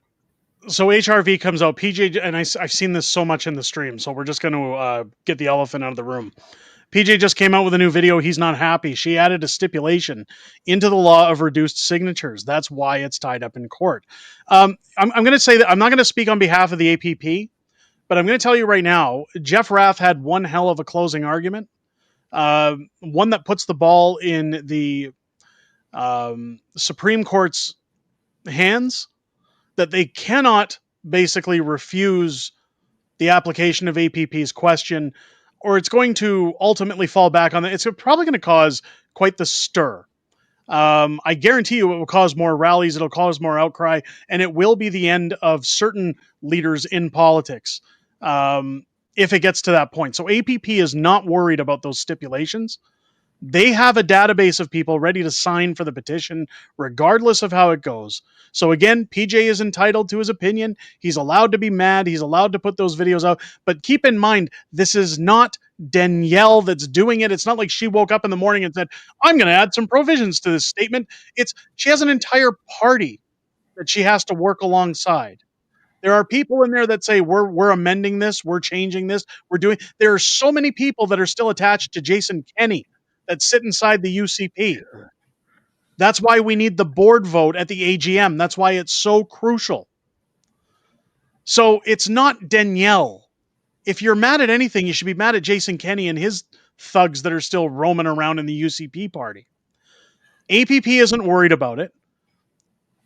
So HRV comes out, PJ, and I've seen this so much in the stream, so we're just going to get the elephant out of the room. PJ just came out with a new video. He's not happy. She added a stipulation into the law of reduced signatures. That's why it's tied up in court. I'm going to say that I'm not going to speak on behalf of the APP, but I'm going to tell you right now, Jeff Rath had one hell of a closing argument, one that puts the ball in the Supreme Court's hands, that they cannot basically refuse the application of APP's question, or it's going to ultimately fall back on it. It's probably going to cause quite the stir. I guarantee you it will cause more rallies, it'll cause more outcry, and it will be the end of certain leaders in politics if it gets to that point. So APP is not worried about those stipulations. They have a database of people ready to sign for the petition, regardless of how it goes. So again, PJ is entitled to his opinion. He's allowed to be mad. He's allowed to put those videos out. But keep in mind, this is not Danielle that's doing it. It's not like she woke up in the morning and said, I'm going to add some provisions to this statement. She has an entire party that she has to work alongside. There are people in there that say, we're amending this, we're changing this, we're doing. There are so many people that are still attached to Jason Kenney that sit inside the UCP. That's why we need the board vote at the AGM. That's why it's so crucial. So it's not Danielle. If you're mad at anything, you should be mad at Jason Kenney and his thugs that are still roaming around in the UCP party. APP isn't worried about it.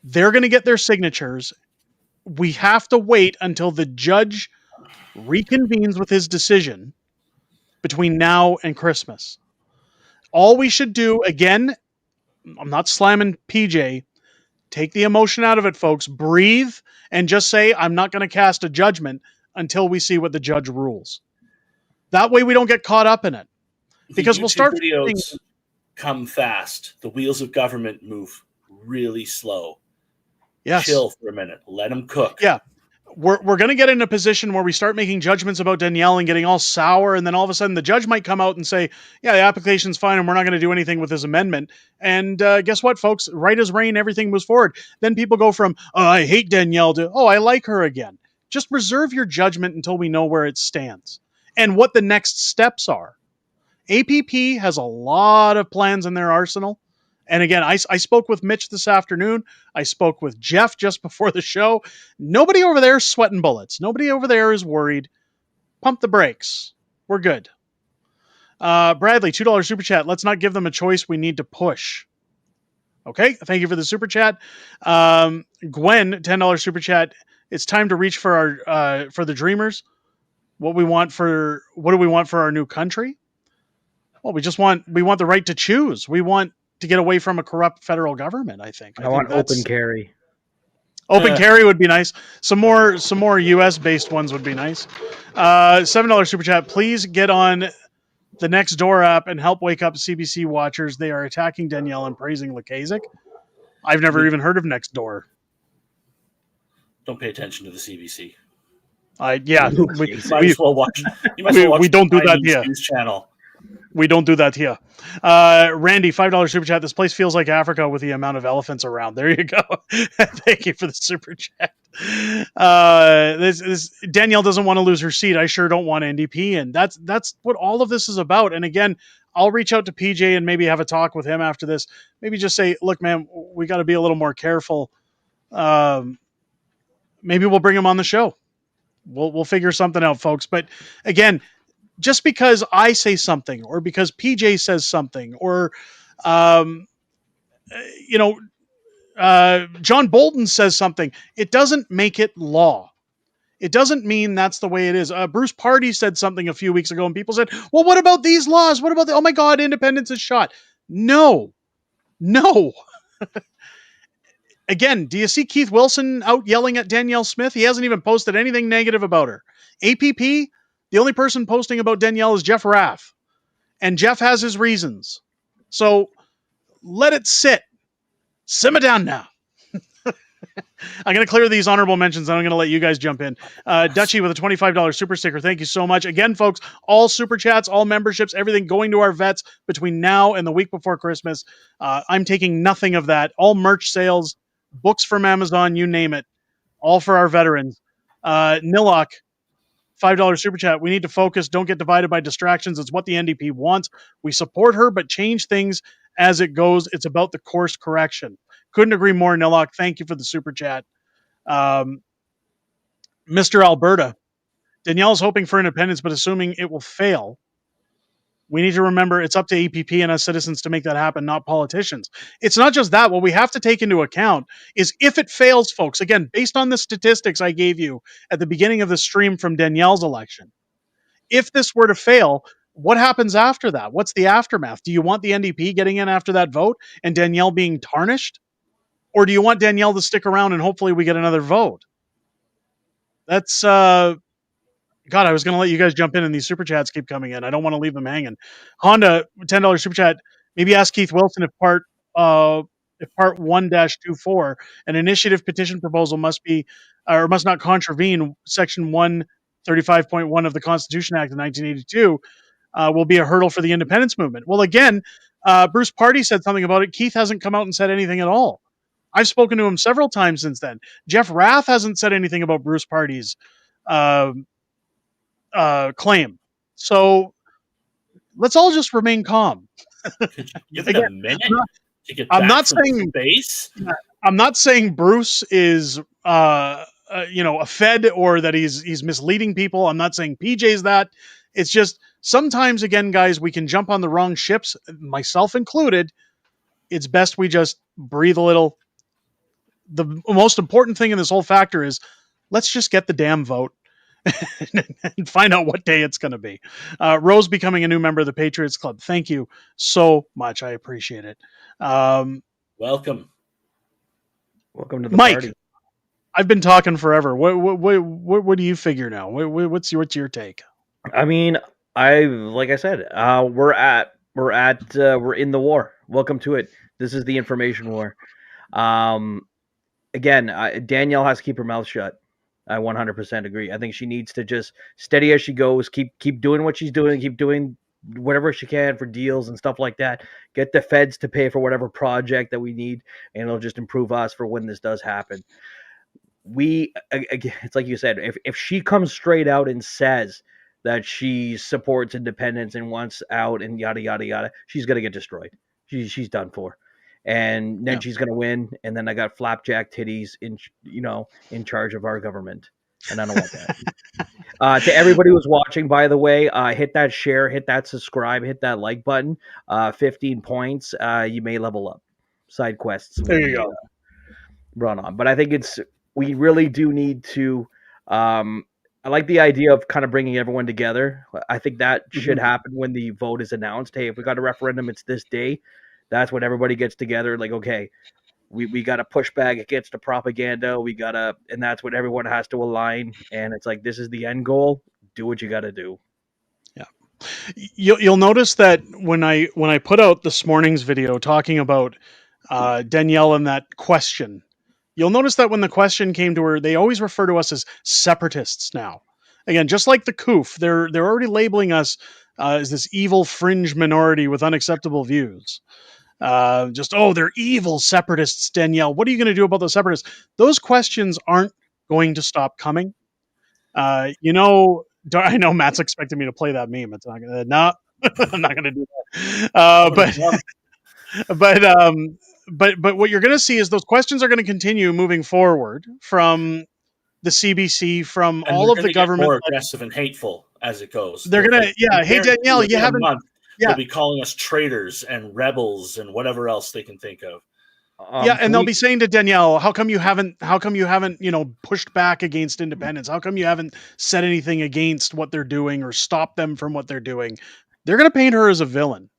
They're going to get their signatures. We have to wait until the judge reconvenes with his decision between now and Christmas. All we should do, again, I'm not slamming PJ, take the emotion out of it, folks. Breathe and just say, I'm not going to cast a judgment until we see what the judge rules. That way we don't get caught up in it. Because we'll start... videos come fast. The wheels of government move really slow. Yes. Chill for a minute. Let them cook. Yeah. We're going to get in a position where we start making judgments about Danielle and getting all sour, and then all of a sudden the judge might come out and say, yeah, the application's fine and we're not going to do anything with this amendment. And guess what, folks? Right as rain, everything moves forward. Then people go from, oh, I hate Danielle, to, oh, I like her again. Just reserve your judgment until we know where it stands and what the next steps are. APP has a lot of plans in their arsenal. And again, I spoke with Mitch this afternoon. I spoke with Jeff just before the show. Nobody over there is sweating bullets. Nobody over there is worried. Pump the brakes. We're good. Bradley, $2 super chat. Let's not give them a choice. We need to push. Okay, thank you for the super chat. Gwen, $10 super chat. It's time to reach for our for the dreamers. What do we want for our new country? Well, we want the right to choose. We want to get away from a corrupt federal government, I think. I want open carry. Open carry would be nice. Some more US-based ones would be nice. $7 super chat. Please get on the Nextdoor app and help wake up CBC watchers. They are attacking Danielle and praising Lukaszuk. I've never even heard of Nextdoor. Don't pay attention to the CBC. Yeah. You might as well watch we don't do that here. News channel. We don't do that here. Randy, $5 super chat. This place feels like Africa with the amount of elephants around. There you go. Thank you for the super chat. This Danielle doesn't want to lose her seat. I sure don't want NDP, and that's what all of this is about. And again, I'll reach out to PJ and maybe have a talk with him after this. Maybe just say, look, man, we got to be a little more careful. Maybe we'll bring him on the show. We'll figure something out, folks. But again, just because I say something or because PJ says something or, John Bolton says something, it doesn't make it law. It doesn't mean that's the way it is. Bruce Party said something a few weeks ago and people said, well, what about these laws? What about oh my God, independence is shot. No. Again, do you see Keith Wilson out yelling at Danielle Smith? He hasn't even posted anything negative about her. APP, the only person posting about Danielle is Jeff Raff. And Jeff has his reasons. So let it sit. Simmer down now. I'm going to clear these honorable mentions and I'm going to let you guys jump in. Dutchie with a $25 super sticker. Thank you so much. Again, folks, all super chats, all memberships, everything going to our vets between now and the week before Christmas. I'm taking nothing of that. All merch sales, books from Amazon, you name it. All for our veterans. Nilok, $5 super chat. We need to focus. Don't get divided by distractions. It's what the NDP wants. We support her, but change things as it goes. It's about the course correction. Couldn't agree more, Nilok. Thank you for the super chat. Mr. Alberta. Danielle's hoping for independence, but assuming it will fail. We need to remember it's up to APP and us citizens to make that happen, not politicians. It's not just that. What we have to take into account is if it fails, folks, again, based on the statistics I gave you at the beginning of the stream from Danielle's election, if this were to fail, what happens after that? What's the aftermath? Do you want the NDP getting in after that vote and Danielle being tarnished? Or do you want Danielle to stick around and hopefully we get another vote? That's God, I was going to let you guys jump in and these super chats keep coming in. I don't want to leave them hanging. Honda, $10 super chat. Maybe ask Keith Wilson if part 1-24, an initiative petition proposal must be or must not contravene section 135.1 of the Constitution Act of 1982 will be a hurdle for the independence movement. Well, again, Bruce Party said something about it. Keith hasn't come out and said anything at all. I've spoken to him several times since then. Jeff Rath hasn't said anything about Bruce Party's claim. So let's all just remain calm. Give it a minute to get I'm back not from saying space. I'm not saying Bruce is a Fed or that he's misleading people. I'm not saying PJ's that. It's just sometimes, again, guys, we can jump on the wrong ships, myself included. It's best we just breathe a little. The most important thing in this whole factor is let's just get the damn vote and find out what day it's going to be. Rose becoming a new member of the Patriots Club. Thank you so much. I appreciate it. Welcome to the Mike, party. I've been talking forever. What do you figure now? What's your take? I mean, like I said, we're in the war. Welcome to it. This is the information war. Again, Danielle has to keep her mouth shut. I 100% agree. I think she needs to just steady as she goes, keep doing what she's doing, keep doing whatever she can for deals and stuff like that. Get the feds to pay for whatever project that we need, and it'll just improve us for when this does happen. It's like you said, if she comes straight out and says that she supports independence and wants out and yada yada yada, she's gonna get destroyed. She's done for. And then she's gonna win, and then I got flapjack titties in charge of our government, and I don't want that. To everybody who's watching, by the way, hit that share, hit that subscribe, hit that like button. 15 points, you may level up. Side quests. There you go. Run on, but I think we really do need to. I like the idea of kind of bringing everyone together. I think that should happen when the vote is announced. Hey, if we got a referendum, it's this day. That's when everybody gets together. Like, okay, we got to push back against the propaganda. And that's when everyone has to align. And it's like, this is the end goal. Do what you got to do. Yeah. You'll notice that when I put out this morning's video talking about Danielle and that question, you'll notice that when the question came to her, they always refer to us as separatists now. Again, just like the COOF, they're already labeling us as this evil fringe minority with unacceptable views. They're evil separatists, Danielle. What are you going to do about those separatists? Those questions aren't going to stop coming. I know Matt's expecting me to play that meme. It's not going to. No, I'm not going to do that. But what you're going to see is those questions are going to continue moving forward from the CBC, from and all of the government. More aggressive and hateful as it goes. They're going to, hey Danielle, you haven't. They'll be calling us traitors and rebels and whatever else they can think of. And they'll be saying to Danielle, how come you haven't, pushed back against independence? How come you haven't said anything against what they're doing or stopped them from what they're doing? They're going to paint her as a villain.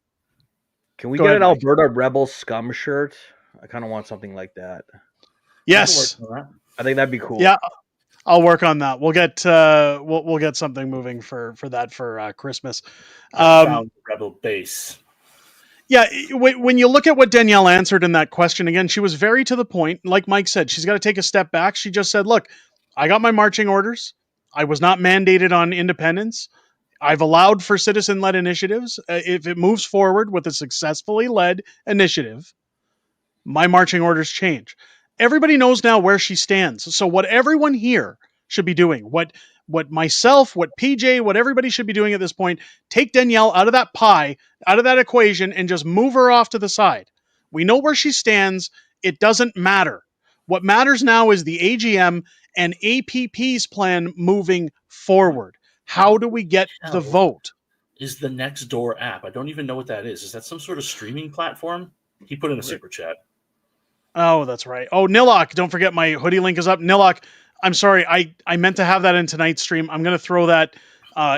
Can we get an Alberta Rebel scum shirt? I kind of want something like that. Yes. I think that'd be cool. Yeah. I'll work on that. We'll get we'll get something moving for that for Christmas. Rebel base. Yeah, when you look at what Danielle answered in that question, again, she was very to the point. Like Mike said, she's got to take a step back. She just said, look, I got my marching orders. I was not mandated on independence. I've allowed for citizen-led initiatives. If it moves forward with a successfully led initiative, my marching orders change. Everybody knows now where she stands. So what everyone here should be doing, what myself, what PJ, what everybody should be doing at this point, take Danielle out of that pie, out of that equation, and just move her off to the side. We know where she stands. It doesn't matter. What matters now is the AGM and APP's plan moving forward. How do we get the vote? is the Nextdoor app. I don't even know what that is. Is that some sort of streaming platform? He put in a super chat. Oh, that's right. Oh, Nilok, don't forget my hoodie link is up. Nilok, I'm sorry. I meant to have that in tonight's stream. I'm going to throw that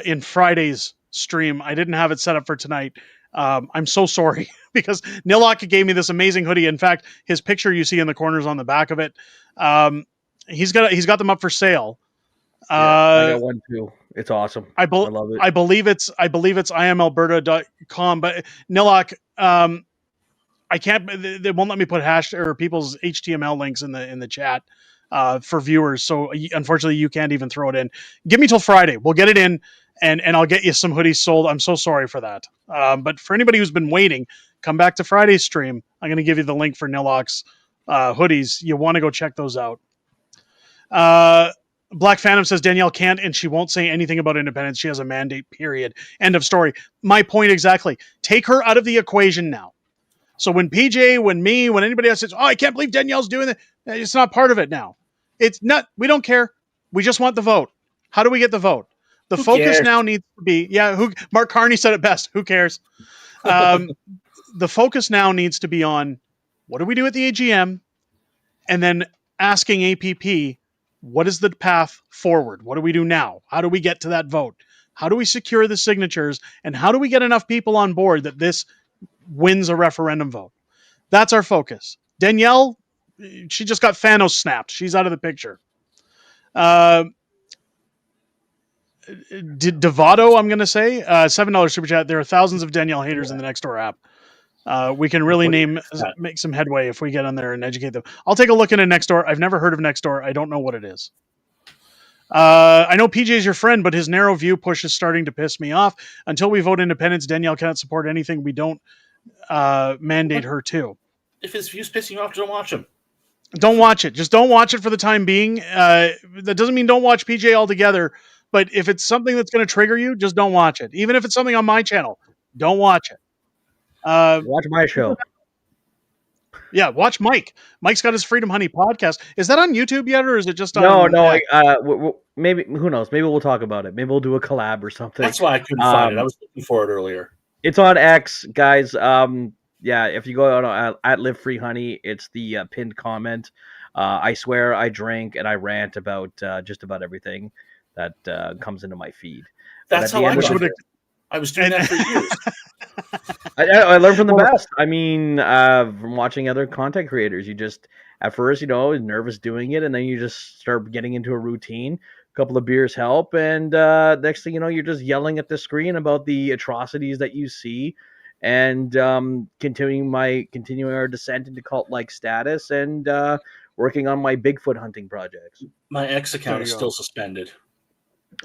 in Friday's stream. I didn't have it set up for tonight. I'm so sorry because Nilok gave me this amazing hoodie. In fact, his picture you see in the corners on the back of it. He's got them up for sale. I got one too. It's awesome. I love it. I believe it's iamalberta.com, but Nilok, I can't. They won't let me put hash or people's HTML links in the chat for viewers. So unfortunately, you can't even throw it in. Give me till Friday. We'll get it in, and I'll get you some hoodies sold. I'm so sorry for that. But for anybody who's been waiting, come back to Friday's stream. I'm going to give you the link for Nilok's hoodies. You want to go check those out. Black Phantom says Danielle can't and she won't say anything about independence. She has a mandate, period. End of story. My point exactly. Take her out of the equation now. So when PJ, when anybody else says, oh, I can't believe Danielle's doing that, it's not part of it now. It's not, we don't care. We just want the vote. How do we get the vote? The focus now needs to be, Mark Carney said it best. Who cares? The focus now needs to be on what do we do at the AGM? And then asking APP, what is the path forward? What do we do now? How do we get to that vote? How do we secure the signatures? And how do we get enough people on board that this wins a referendum vote? That's our focus. Danielle, she just got Thanos snapped. She's out of the picture. Devato, I'm going to say, $7 super chat. There are thousands of Danielle haters in the Nextdoor app. We can really make some headway if we get on there and educate them. I'll take a look into Nextdoor. I've never heard of Nextdoor. I don't know what it is. I know PJ is your friend, but his narrow view push is starting to piss me off. Until we vote independence, Danielle cannot support anything we don't mandate her to. If his view's pissing you off, don't watch him. Don't watch it. Just don't watch it for the time being. That doesn't mean don't watch PJ altogether. But if it's something that's going to trigger you, just don't watch it. Even if it's something on my channel, don't watch it. Watch my show. Yeah, watch Mike. Mike's got his Freedom Honey podcast. Is that on YouTube yet, or is it just on? No. Maybe, who knows? Maybe we'll talk about it. Maybe we'll do a collab or something. That's why I couldn't find it. I was looking for it earlier. It's on X, guys. If you go on at Live Free Honey, it's the pinned comment. I swear I drink and I rant about just about everything that comes into my feed. That's how I got it. I was doing that for years. I learned from the best. I mean, from watching other content creators, you just, at first, nervous doing it, and then you just start getting into a routine. A couple of beers help, and next thing you know, you're just yelling at the screen about the atrocities that you see, and continuing our descent into cult-like status, and working on my Bigfoot hunting projects. My X account is still suspended.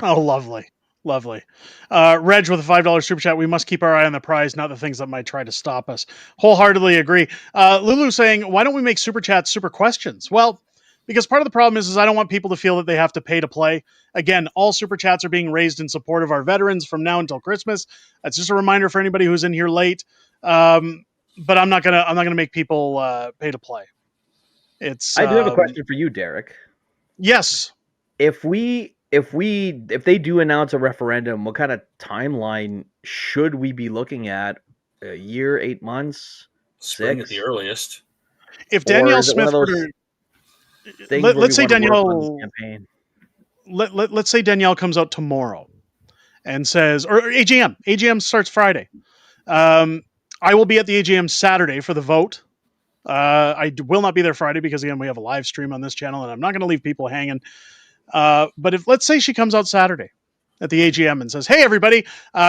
Oh, lovely. Lovely. Reg with a $5 super chat. We must keep our eye on the prize, not the things that might try to stop us. Wholeheartedly agree. Lulu saying, why don't we make super chats super questions? Well, because part of the problem is I don't want people to feel that they have to pay to play. Again, all super chats are being raised in support of our veterans from now until Christmas. That's just a reminder for anybody who's in here late. But I'm not gonna make people pay to play. I do have a question for you, Derek. Yes. If they do announce a referendum, what kind of timeline should we be looking at? A year, 8 months, Spring 6 at the earliest. If Danielle Smith were to, let's say Danielle, let's say Danielle comes out tomorrow and says, or AGM starts Friday. I will be at the AGM Saturday for the vote. I will not be there Friday because again, we have a live stream on this channel and I'm not going to leave people hanging. But if let's say she comes out Saturday at the AGM and says, hey, everybody,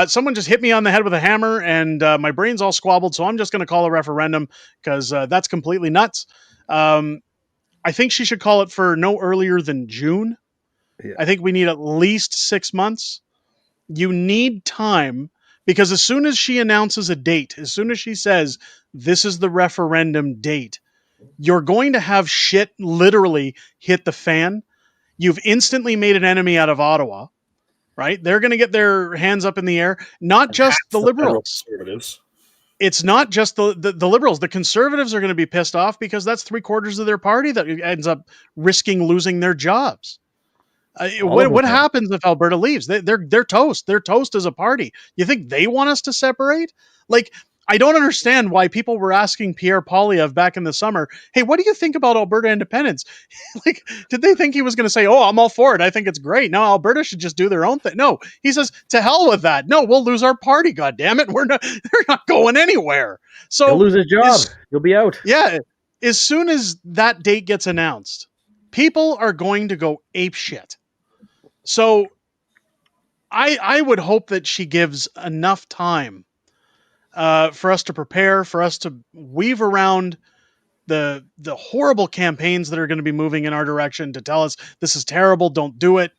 someone just hit me on the head with a hammer and my brain's all squabbled. So I'm just going to call a referendum because that's completely nuts. I think she should call it for no earlier than June. Yeah. I think we need at least 6 months. You need time because as soon as she announces a date, as soon as she says this is the referendum date, you're going to have shit literally hit the fan. You've instantly made an enemy out of Ottawa, right? They're going to get their hands up in the air. Not just the Liberals. It's not just the Liberals. The Conservatives are going to be pissed off because that's 3/4 of their party that ends up risking losing their jobs. What happens if Alberta leaves? They're toast. They're toast as a party. You think they want us to separate? Like, I don't understand why people were asking Pierre Poilievre back in the summer, hey, what do you think about Alberta independence? Like, did they think he was going to say, oh, I'm all for it. I think it's great. No, Alberta should just do their own thing. No, he says, to hell with that. No, we'll lose our party. God damn it. They're not going anywhere. So he'll lose his job. He'll be out. Yeah. As soon as that date gets announced, people are going to go apeshit. So I would hope that she gives enough time for us to prepare, for us to weave around the horrible campaigns that are going to be moving in our direction to tell us this is terrible, don't do it.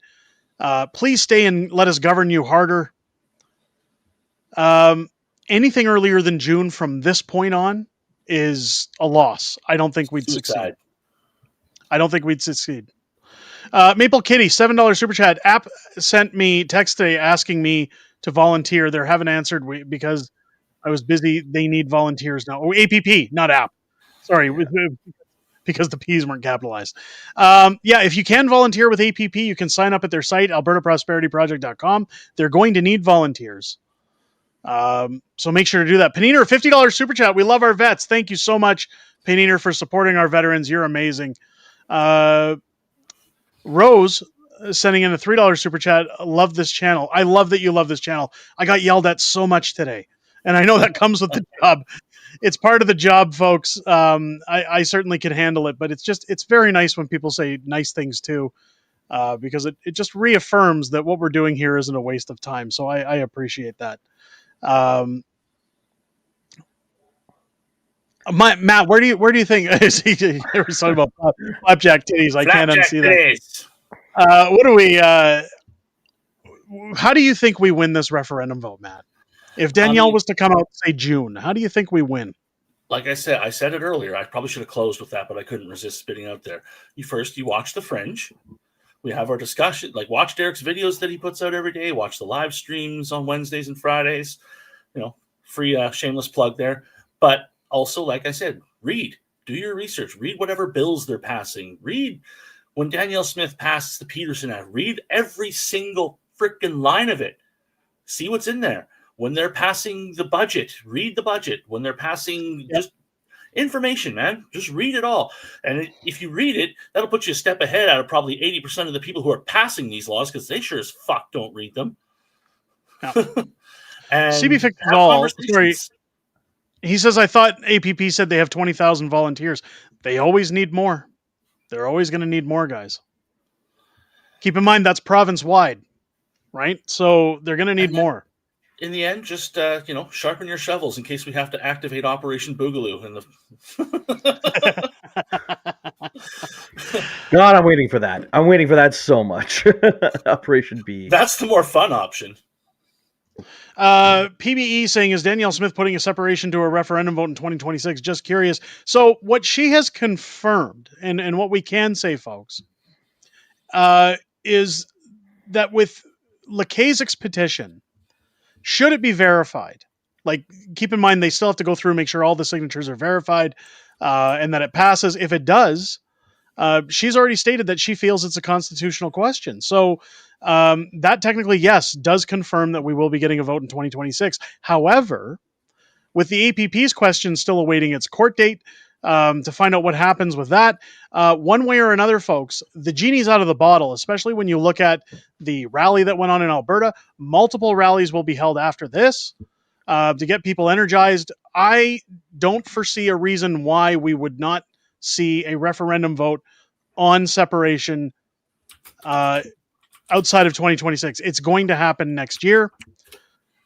Please stay and let us govern you harder. Anything earlier than June from this point on is a loss. I don't think we'd succeed. I don't think we'd succeed. Maple Kitty, $7 super chat. App sent me text today asking me to volunteer. They haven't answered because I was busy. They need volunteers now. Oh, APP, not app. Sorry, because the P's weren't capitalized. If you can volunteer with APP, you can sign up at their site, albertaprosperityproject.com. They're going to need volunteers. So make sure to do that. Paniner, $50 super chat. We love our vets. Thank you so much, Paniner, for supporting our veterans. You're amazing. Rose sending in a $3 super chat. Love this channel. I love that you love this channel. I got yelled at so much today, and I know that comes with the job. It's part of the job, folks. I certainly can handle it, but it's very nice when people say nice things too, because it just reaffirms that what we're doing here isn't a waste of time. So I appreciate that. Matt, where do you think? He was talking about flapjack titties. I can't unsee that. What do we? How do you think we win this referendum vote, Matt? If Danielle was to come out say June, how do you think we win? Like I said it earlier. I probably should have closed with that, but I couldn't resist spitting out there. You watch the Fringe. We have our discussion. Like, watch Derek's videos that he puts out every day. Watch the live streams on Wednesdays and Fridays. Free shameless plug there. But also, like I said, read. Do your research. Read whatever bills they're passing. Read when Danielle Smith passes the Peterson Act. Read every single freaking line of it. See what's in there. When they're passing the budget, read the budget. When they're passing just information, man, just read it all. And if you read it, that'll put you a step ahead out of probably 80% of the people who are passing these laws, because they sure as fuck don't read them. No. And CB fixes all. Sorry. He says, I thought APP said they have 20,000 volunteers. They always need more. They're always going to need more, guys. Keep in mind, that's province-wide, right? So they're going to need more. In the end, just, sharpen your shovels in case we have to activate Operation Boogaloo. God, I'm waiting for that. I'm waiting for that so much. Operation B. That's the more fun option. PBE saying, is Danielle Smith putting a separation to a referendum vote in 2026? Just curious. So what she has confirmed, and what we can say, folks, is that with Lakaczyk's petition, should it be verified, like, keep in mind they still have to go through and make sure all the signatures are verified, and that it passes. If it does, she's already stated that she feels it's a constitutional question. So that technically, yes, does confirm that we will be getting a vote in 2026. However, with the APP's question still awaiting its court date, to find out what happens with that, one way or another, folks, the genie's out of the bottle, especially when you look at the rally that went on in Alberta. Multiple rallies will be held after this to get people energized. I don't foresee a reason why we would not see a referendum vote on separation outside of 2026. It's going to happen next year.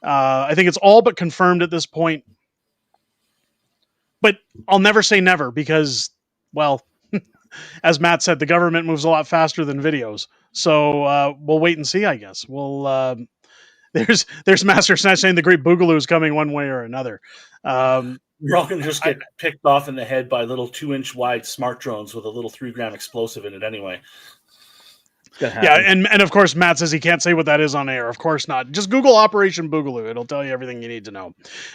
I think it's all but confirmed at this point. But I'll never say never because, well, as Matt said, the government moves a lot faster than videos. So we'll wait and see, I guess. We'll there's Master Snatch saying the Great Boogaloo is coming one way or another. You're all going to just get picked off in the head by little 2-inch wide smart drones with a little 3-gram explosive in it anyway. Yeah, and of course Matt says he can't say what that is on air. Of course not. Just Google Operation Boogaloo. It'll tell you everything you need to know.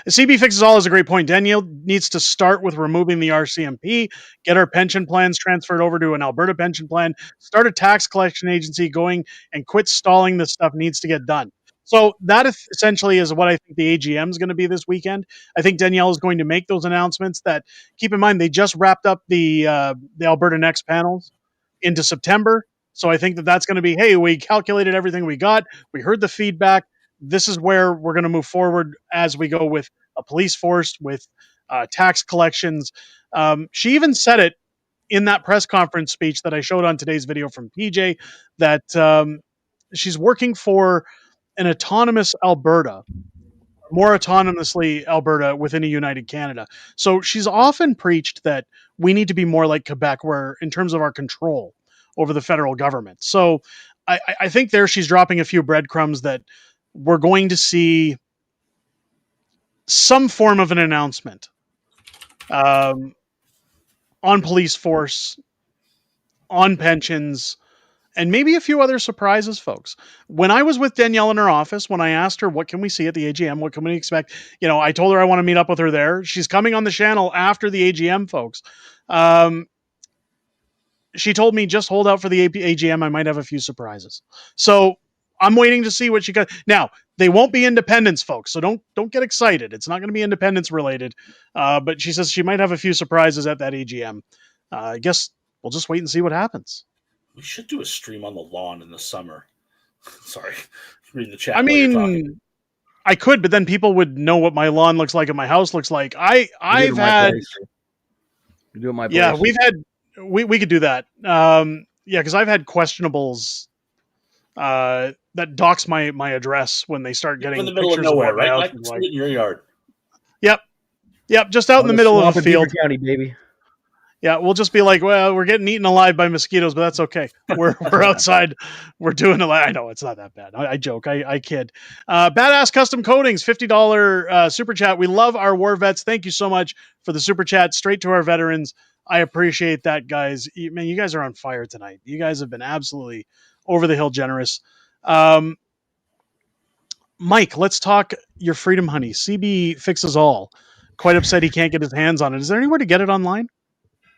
CB Fixes All is a great point. Danielle needs to start with removing the RCMP, get our pension plans transferred over to an Alberta pension plan, start a tax collection agency going, and quit stalling. This stuff needs to get done. So that essentially is what I think the AGM is going to be this weekend. I think Danielle is going to make those announcements. That, keep in mind, they just wrapped up the Alberta Next panels into September. So I think that that's going to be, hey, we calculated everything we got. We heard the feedback. This is where we're going to move forward as we go with a police force, with tax collections. She even said it in that press conference speech that I showed on today's video from PJ, that she's working for an autonomous Alberta, more autonomously Alberta within a united Canada. So she's often preached that we need to be more like Quebec, where in terms of our control over the federal government. So I think there she's dropping a few breadcrumbs that we're going to see some form of an announcement on police force, on pensions, and maybe a few other surprises, folks. When I was with Danielle in her office, when I asked her, what can we see at the AGM? What can we expect? I told her I want to meet up with her there. She's coming on the channel after the AGM, folks. She told me, just hold out for the AGM. I might have a few surprises. So I'm waiting to see what she got. Now, they won't be independence, folks. So don't get excited. It's not going to be independence related. But she says she might have a few surprises at that AGM. I guess we'll just wait and see what happens. We should do a stream on the lawn in the summer. Sorry, reading the chat. I mean, I could, but then people would know what my lawn looks like and my house looks like. I've had. You do it my place. Yeah, we've had. We could do that. Yeah, because I've had questionables that dox my address when they start getting in the middle of pictures nowhere, of what my right? house is Like in your yard. Yep, just out in the middle of a field. Beaver County, baby. Yeah, we'll just be like, well, we're getting eaten alive by mosquitoes, but that's okay. We're outside. We're doing I know it's not that bad. I joke. I kid. Badass Custom Coatings, $50 super chat. We love our war vets. Thank you so much for the super chat. Straight to our veterans. I appreciate that, guys. Man, you guys are on fire tonight. You guys have been absolutely over the hill generous. Mike, let's talk your Freedom Honey. CB Fixes All. Quite upset he can't get his hands on it. Is there anywhere to get it online?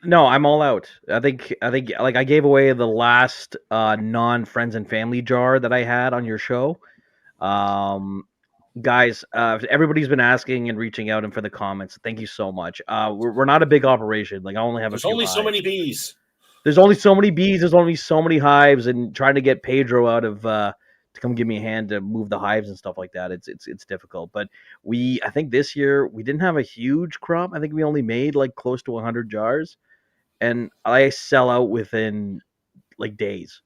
No, I'm all out. I think like I gave away the last non-friends and family jar that I had on your show. Guys, everybody's been asking and reaching out and for the comments. Thank you so much. We're not a big operation. Like I only have There's only so many bees. There's only so many bees. There's only so many hives, and trying to get Pedro out of to come give me a hand to move the hives and stuff like that. It's difficult. But I think this year we didn't have a huge crop. I think we only made like close to 100 jars, and I sell out within like days.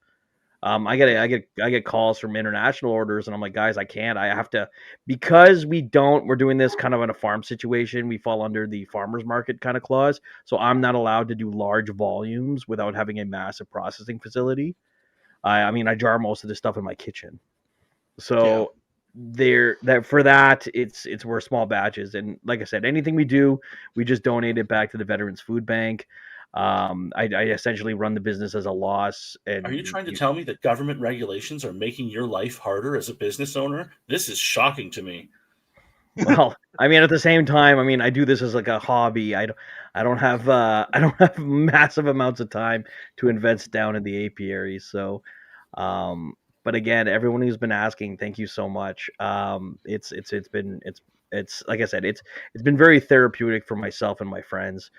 I get calls from international orders, and I'm like, guys, I can't. I have to, because we're doing this kind of in a farm situation. We fall under the farmers market kind of clause, so I'm not allowed to do large volumes without having a massive processing facility. I mean, I jar most of this stuff in my kitchen, so we're small batches, and like I said, anything we do, we just donate it back to the Veterans Food Bank. I essentially run the business as a loss. And are you trying to tell me that government regulations are making your life harder as a business owner? This is shocking to me. Well, I mean, at the same time, I mean, I do this as like a hobby. I don't have massive amounts of time to invest down in the apiary. So, but again, everyone who's been asking, thank you so much. It's like I said, it's been very therapeutic for myself and my friends.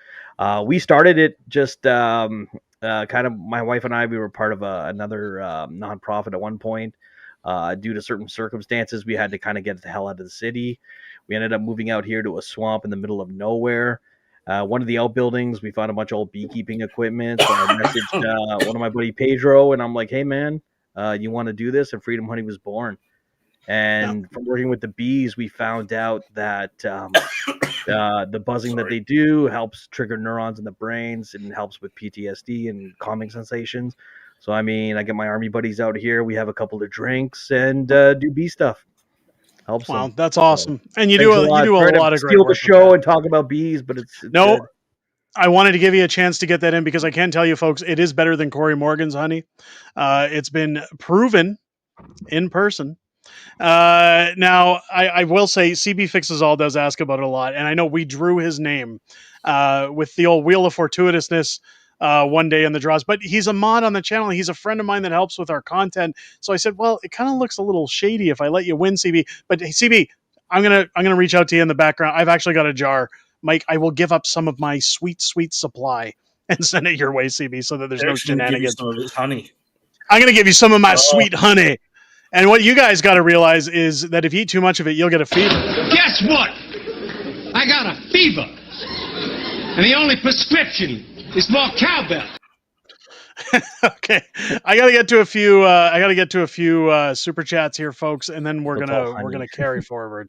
We started it just kind of, my wife and I, we were part of another nonprofit at one point. Due to certain circumstances, we had to kind of get the hell out of the city. We ended up moving out here to a swamp in the middle of nowhere. One of the outbuildings, we found a bunch of old beekeeping equipment. So I messaged one of my buddy Pedro, and I'm like, hey man, you want to do this? And Freedom Honey was born. And from working with the bees, we found out that the buzzing that they do helps trigger neurons in the brains and helps with PTSD and calming sensations. So, I mean, I get my army buddies out here. We have a couple of drinks and do bee stuff. Helps. Wow, them. that's awesome. And you do a lot of great steal work the show and talk about bees, but it's no. good. I wanted to give you a chance to get that in because I can tell you, folks, it is better than Corey Morgan's honey. It's been proven in person. Now, I will say CB Fixes All does ask about it a lot, and I know we drew his name with the old Wheel of Fortuitousness one day in the draws, but he's a mod on the channel. He's a friend of mine that helps with our content. So I said, well, it kind of looks a little shady if I let you win, CB. But hey, CB, I'm gonna reach out to you in the background. I've actually got a jar. Mike, I will give up some of my sweet supply and send it your way, CB, so that there's no shenanigans. Some of his honey. I'm going to give you some of my sweet honey. And what you guys got to realize is that if you eat too much of it, you'll get a fever. Guess what? I got a fever. And the only prescription is more cowbell. Okay. I got to get to a few super chats here, folks, and then we're going to carry forward.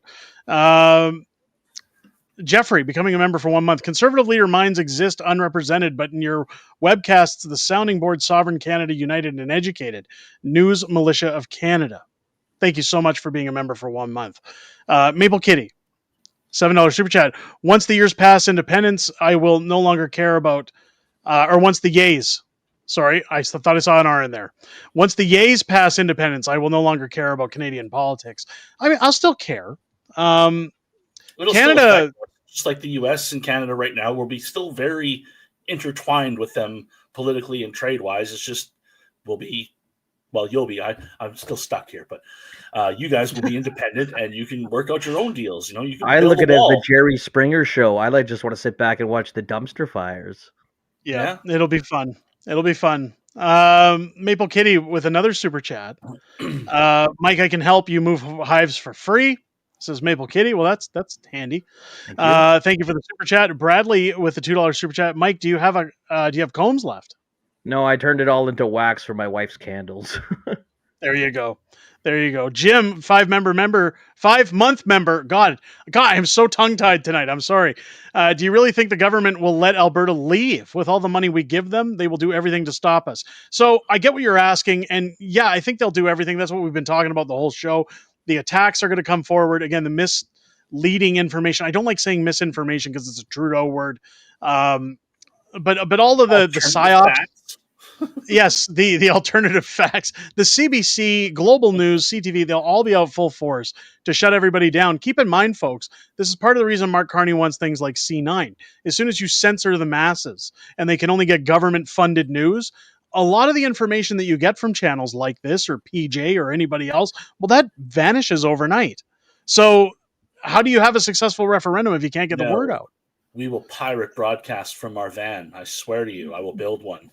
Jeffrey, becoming a member for 1 month. Conservative leader minds exist unrepresented, but in your webcasts, the sounding board Sovereign Canada United and Educated, News Militia of Canada. Thank you so much for being a member for 1 month. Maple Kitty, $7 super chat. Once the years pass independence, I will no longer care about, or once the yays. Sorry, I thought I saw an R in there. Once the yays pass independence, I will no longer care about Canadian politics. I mean, I'll still care. Canada, just like the U.S. and Canada right now, will be still very intertwined with them politically and trade-wise. It's just you'll be. I'm still stuck here, but you guys will be independent and you can work out your own deals. You know, you can. I look at it as the Jerry Springer show. I just want to sit back and watch the dumpster fires. Yeah, it'll be fun. It'll be fun. Maple Kitty with another super chat. Mike, I can help you move hives for free. Says Maple Kitty. Well, that's handy. Thank you for the super chat. Bradley with the $2 super chat. Mike, do you have combs left? No, I turned it all into wax for my wife's candles. There you go. Jim, 5-month member. God, I'm so tongue-tied tonight. I'm sorry. Do you really think the government will let Alberta leave? With all the money we give them, they will do everything to stop us. So I get what you're asking. And yeah, I think they'll do everything. That's what we've been talking about the whole show. The attacks are going to come forward. Again, the misleading information. I don't like saying misinformation because it's a Trudeau word. But all of the psyops. Yes, the alternative facts. The CBC, Global News, CTV, they'll all be out full force to shut everybody down. Keep in mind, folks, this is part of the reason Mark Carney wants things like C9. As soon as you censor the masses and they can only get government-funded news, a lot of the information that you get from channels like this or PJ or anybody else, well, that vanishes overnight. So how do you have a successful referendum if you can't get the word out? We will pirate broadcast from our van. I swear to you, I will build one.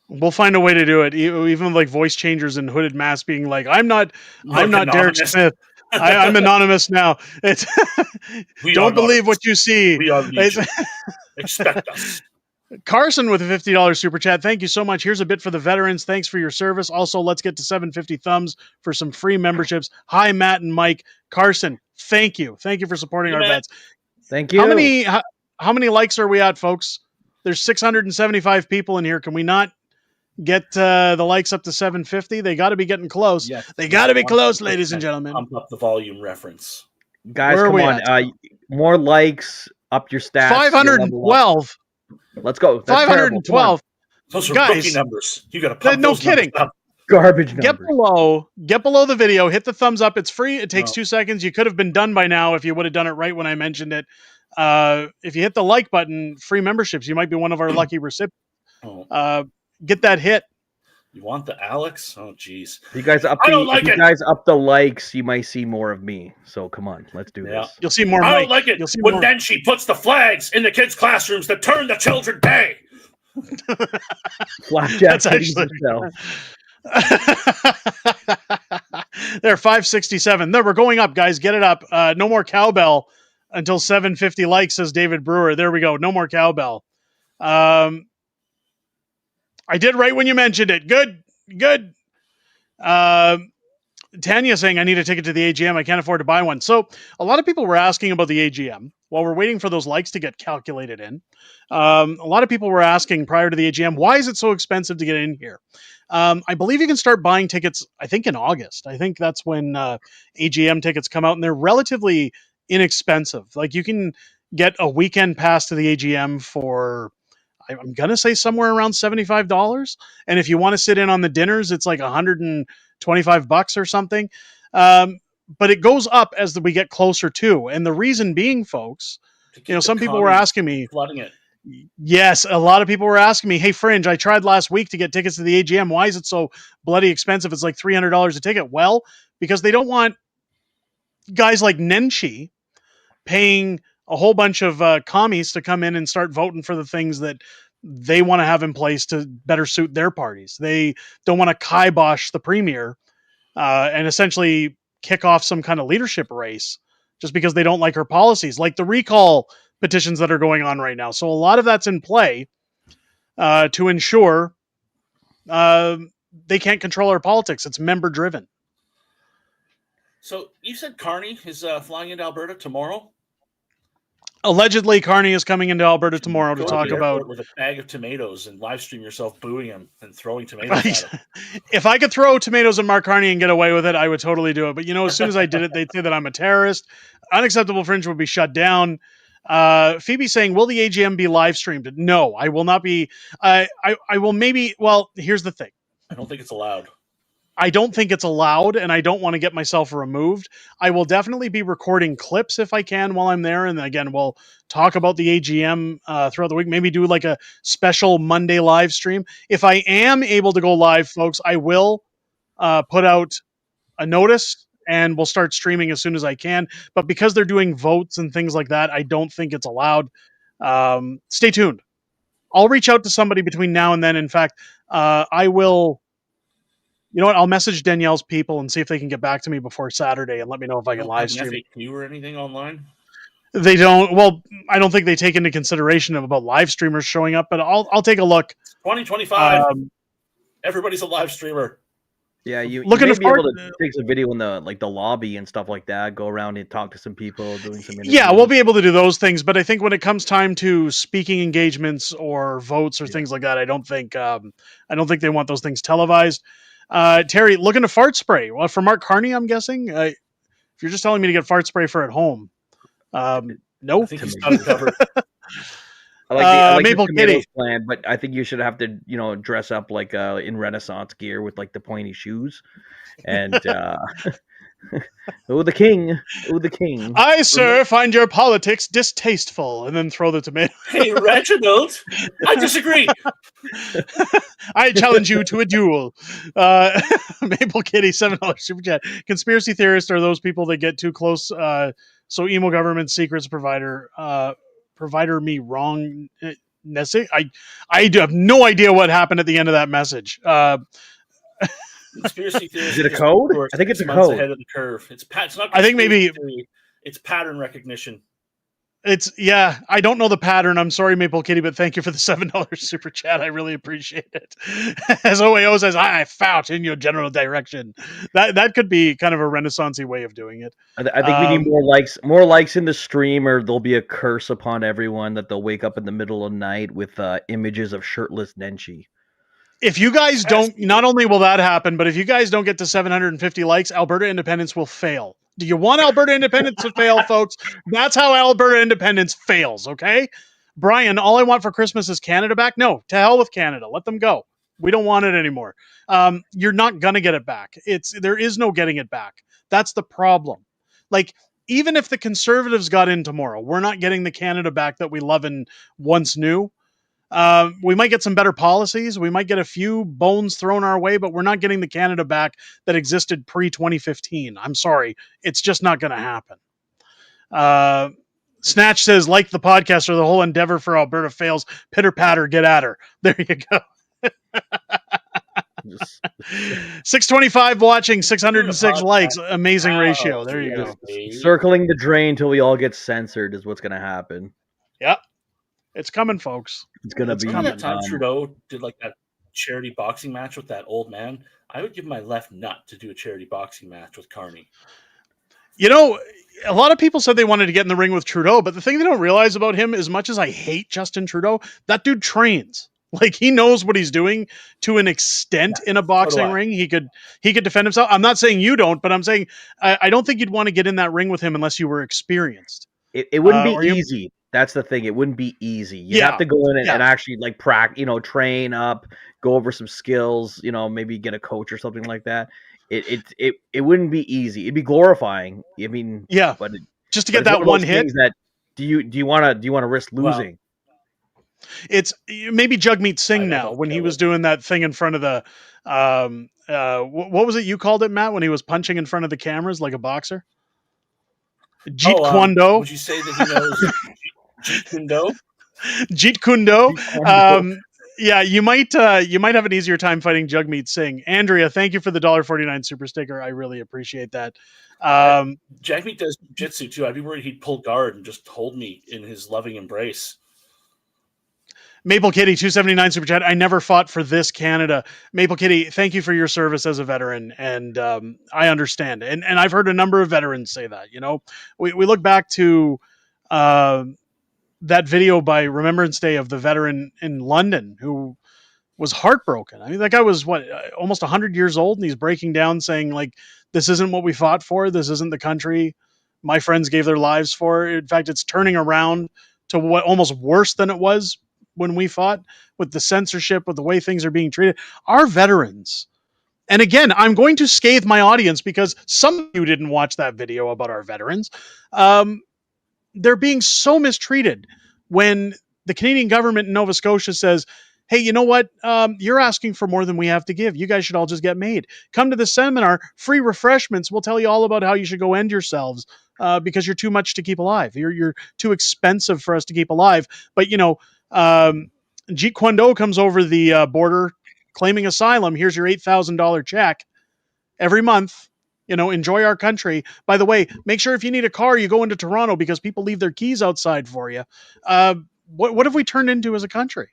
We'll find a way to do it. Even like voice changers and hooded masks being like, I'm not Derek Smith. I'm anonymous now. It's don't believe what you see. We are legion. Expect us. Carson with a $50 super chat. Thank you so much. Here's a bit for the veterans. Thanks for your service. Also, let's get to 750 thumbs for some free memberships. Hi, Matt and Mike. Carson, thank you. Thank you for supporting our vets. Thank you. How many likes are we at, folks? There's 675 people in here. Can we not get the likes up to 750? They got to be getting close. Yes. They got to be close, ladies and gentlemen. Pump up the volume reference. Guys, come on. More likes, up your stats. 512. Let's go. That's 512. Those are rookie numbers. You got to pump no those kidding. Up. Garbage numbers. Get below the video. Hit the thumbs up. It's free. It takes 2 seconds. You could have been done by now if you would have done it right when I mentioned it. If you hit the like button, free memberships, you might be one of our lucky recipients. Get that hit. You want the Alex? Oh, geez. You guys up the likes, you might see more of me. So come on, let's do this. You'll see more. I don't like it when then she puts the flags in the kids' classrooms to turn the children gay. Flapjack. That's actually. They're 567. No, we're going up, guys. Get it up. No more cowbell until 750 likes, says David Brewer. There we go. No more cowbell. I did right when you mentioned it. Good. Tanya saying I need a ticket to the AGM. I can't afford to buy one. So a lot of people were asking about the AGM while we're waiting for those likes to get calculated in. A lot of people were asking prior to the AGM, why is it so expensive to get in here? I believe you can start buying tickets, I think in August. I think that's when AGM tickets come out, and they're relatively inexpensive. Like you can get a weekend pass to the AGM for I'm going to say somewhere around $75. And if you want to sit in on the dinners, it's like $125 or something. But it goes up as we get closer to. And the reason being, folks, some people were asking me, flooding it. Yes, a lot of people were asking me, hey, Fringe, I tried last week to get tickets to the AGM. Why is it so bloody expensive? It's like $300 a ticket. Well, because they don't want guys like Nenshi paying a whole bunch of commies to come in and start voting for the things that they want to have in place to better suit their parties. They don't want to kibosh the premier and essentially kick off some kind of leadership race just because they don't like her policies, like the recall petitions that are going on right now. So a lot of that's in play to ensure they can't control our politics. It's member driven. So you said Carney is flying into Alberta tomorrow? Allegedly, Carney is coming into Alberta tomorrow to talk about with a bag of tomatoes and live stream yourself booing him and throwing tomatoes at him. If I could throw tomatoes at Mark Carney and get away with it, I would totally do it. But as soon as I did it, they'd say that I'm a terrorist. Unacceptable Fringe would be shut down. Phoebe saying, will the AGM be live streamed? No, I will not be. I will maybe. Well, here's the thing. I don't think it's allowed. I don't think it's allowed, and I don't want to get myself removed. I will definitely be recording clips if I can while I'm there. And again, we'll talk about the AGM throughout the week. Maybe do like a special Monday live stream. If I am able to go live, folks, I will put out a notice and we'll start streaming as soon as I can. But because they're doing votes and things like that, I don't think it's allowed. Stay tuned. I'll reach out to somebody between now and then. In fact, I will... You know what? I'll message Danielle's people and see if they can get back to me before Saturday and let me know if I can live stream. FAQ or anything online? They don't. Well, I don't think they take into consideration about live streamers showing up, but I'll take a look. 2025. Everybody's a live streamer. Yeah, you may be able to take some video in the lobby and stuff like that. Go around and talk to some people, doing some interviews. Yeah, we'll be able to do those things, but I think when it comes time to speaking engagements or votes or things like that, I don't think they want those things televised. Terry, looking to fart spray. Well, for Mark Carney, I'm guessing. If you're just telling me to get fart spray for at home, no. I think he's got it covered. I like Maple the Kitty plan, but I think you should have to, dress up like in Renaissance gear with like the pointy shoes, and oh the king. I, sir, find your politics distasteful, and then throw the tomato. Hey, Reginald, I disagree. I challenge you to a duel. Maple Kitty, $7 super chat. Conspiracy theorists are those people that get too close. So emo government secrets provider me wrong. I do have no idea what happened at the end of that message. Conspiracy theories. Is it a code? I think it's a code. Ahead of the curve. It's not. I think maybe it's pattern recognition. I don't know the pattern. I'm sorry, Maple Kitty, but thank you for the $7 super chat. I really appreciate it. As OAO says, I fout in your general direction. That could be kind of a Renaissance-y way of doing it. I think we need more likes in the stream, or there'll be a curse upon everyone that they'll wake up in the middle of the night with images of shirtless Nenshi. If you guys don't, not only will that happen, but if you guys don't get to 750 likes, Alberta Independence will fail. Do you want Alberta Independence to fail, folks? That's how Alberta Independence fails, okay? Brian, all I want for Christmas is Canada back? No, to hell with Canada. Let them go. We don't want it anymore. You're not going to get it back. There is no getting it back. That's the problem. Like, even if the Conservatives got in tomorrow, we're not getting the Canada back that we love and once knew. We might get some better policies. We might get a few bones thrown our way, but we're not getting the Canada back that existed pre-2015. I'm sorry. It's just not going to happen. Snatch says, like the podcast or the whole endeavor for Alberta fails, pitter patter, get at her. There you go. 625 watching, 606 likes. Amazing ratio. There you go. Circling the drain till we all get censored is what's going to happen. Yep. It's coming, folks. It's going to be coming. That time Trudeau did like that charity boxing match with that old man. I would give my left nut to do a charity boxing match with Carney. A lot of people said they wanted to get in the ring with Trudeau, but the thing they don't realize about him, as much as I hate Justin Trudeau, that dude trains. Like, he knows what he's doing to an extent in a boxing ring. He could defend himself. I'm not saying you don't, but I'm saying I don't think you'd want to get in that ring with him unless you were experienced. It wouldn't be easy. That's the thing. It wouldn't be easy. You'd have to go in and actually like train up, go over some skills, maybe get a coach or something like that. It wouldn't be easy. It'd be glorifying. I mean, but just to get that one hit. That do you want to risk losing? It's maybe Jagmeet Singh now when he was doing that thing in front of the what was it you called it, Matt, when he was punching in front of the cameras like a boxer? Jeet Kune Do. Would you say that he knows Jeet Kune Do? Jeet Kune Do. Yeah, you might have an easier time fighting Jagmeet Singh. Andrea, thank you for the $1.49 super sticker. I really appreciate that. Jagmeet does jiu-jitsu too. I'd be worried he'd pull guard and just hold me in his loving embrace. Maple Kitty, 279 super chat. I never fought for this Canada. Maple Kitty, thank you for your service as a veteran, and I understand. And I've heard a number of veterans say that. We look back to that video by Remembrance Day of the veteran in London who was heartbroken. I mean, that guy was almost 100 years old, and he's breaking down saying, like, this isn't what we fought for. This isn't the country my friends gave their lives for. In fact, it's turning around to what almost worse than it was when we fought, with the censorship, with the way things are being treated. Our veterans, and again, I'm going to scathe my audience because some of you didn't watch that video about our veterans. They're being so mistreated when the Canadian government in Nova Scotia says, hey, you know what? You're asking for more than we have to give. You guys should all just get made. Come to the seminar, free refreshments. We'll tell you all about how you should go end yourselves because you're too much to keep alive. You're too expensive for us to keep alive. But, Jeet Kune Do comes over the border claiming asylum. Here's your $8,000 check every month. Enjoy our country. By the way, make sure if you need a car, you go into Toronto because people leave their keys outside for you. What have we turned into as a country?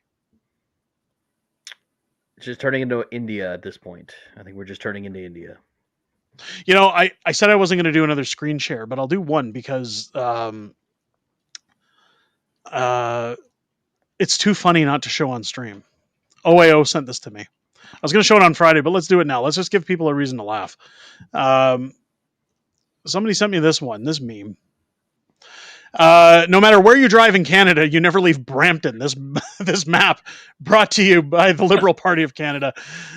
It's just turning into India at this point. I think we're just turning into India. I said I wasn't going to do another screen share, but I'll do one because it's too funny not to show on stream. OAO sent this to me. I was going to show it on Friday, but let's do it now. Let's just give people a reason to laugh. Somebody sent me this meme. No matter where you drive in Canada, you never leave Brampton. This map brought to you by the Liberal Party of Canada.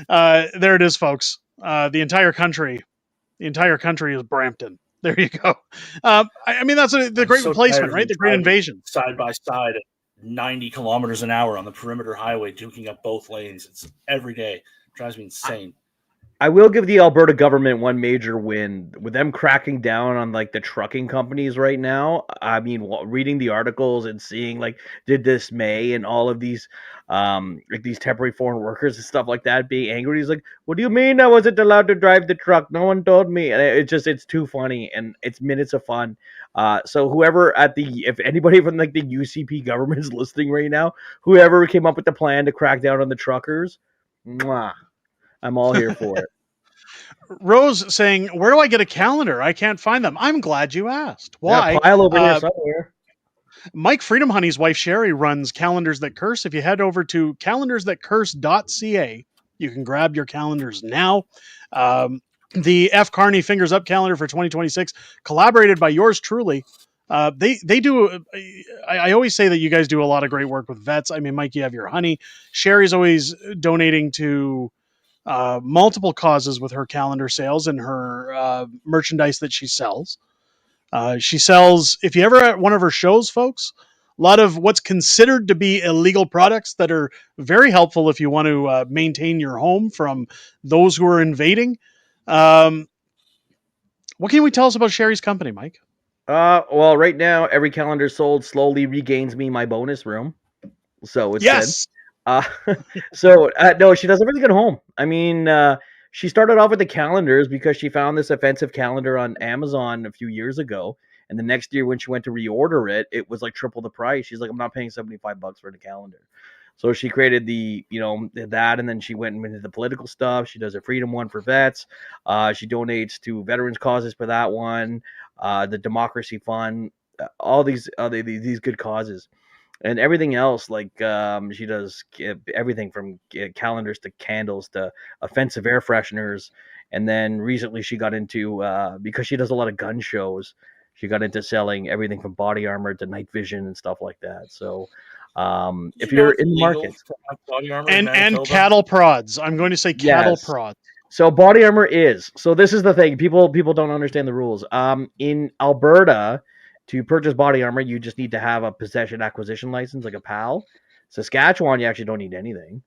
There it is, folks. The entire country is Brampton. There you go. I mean, that's the great replacement, right? The great invasion. Side by side at 90 kilometers an hour on the perimeter highway, duking up both lanes. It's every day. It drives me insane. I will give the Alberta government one major win with them cracking down on like the trucking companies right now. I mean, reading the articles and seeing like the dismay and all of these like these temporary foreign workers and stuff like that being angry. He's like, what do you mean I wasn't allowed to drive the truck? No one told me. And it's too funny and it's minutes of fun. So whoever if anybody from like the UCP government is listening right now, whoever came up with the plan to crack down on the truckers, mwah. I'm all here for it. Rose saying, where do I get a calendar? I can't find them. I'm glad you asked. Why? Yeah, pile over here somewhere. Mike Freedom Honey's wife, Sherry, runs Calendars That Curse. If you head over to calendarsthatcurse.ca, you can grab your calendars now. The F. Carney Fingers Up calendar for 2026, collaborated by yours truly. They do. I always say that you guys do a lot of great work with vets. I mean, Mike, you have your honey. Sherry's always donating to multiple causes with her calendar sales and her merchandise that she sells. She sells, if you ever at one of her shows, folks, a lot of what's considered to be illegal products that are very helpful if you want to maintain your home from those who are invading. What can we tell us about Sherry's company, Mike? Well, right now, every calendar sold slowly regains me my bonus room. So it's yes. Good. No, she does everything at home. I mean, she started off with the calendars because she found this offensive calendar on Amazon a few years ago. And the next year when she went to reorder it, it was like triple the price. She's like, I'm not paying $75 for the calendar. So she created that, and then she went into the political stuff. She does a freedom one for vets. She donates to veterans causes for that one, the Democracy Fund, all these good causes. And everything else, like she does everything from calendars to candles to offensive air fresheners. And then recently she got into, because she does a lot of gun shows, She got into selling everything from body armor to night vision and stuff like that. So if you're in the market, and cattle prods, I'm going to say cattle yes. prods. So body armor is. So this is the thing. People don't understand the rules. In Alberta, to purchase body armor, you just need to have a possession acquisition license, like a PAL. Saskatchewan, you actually don't need anything.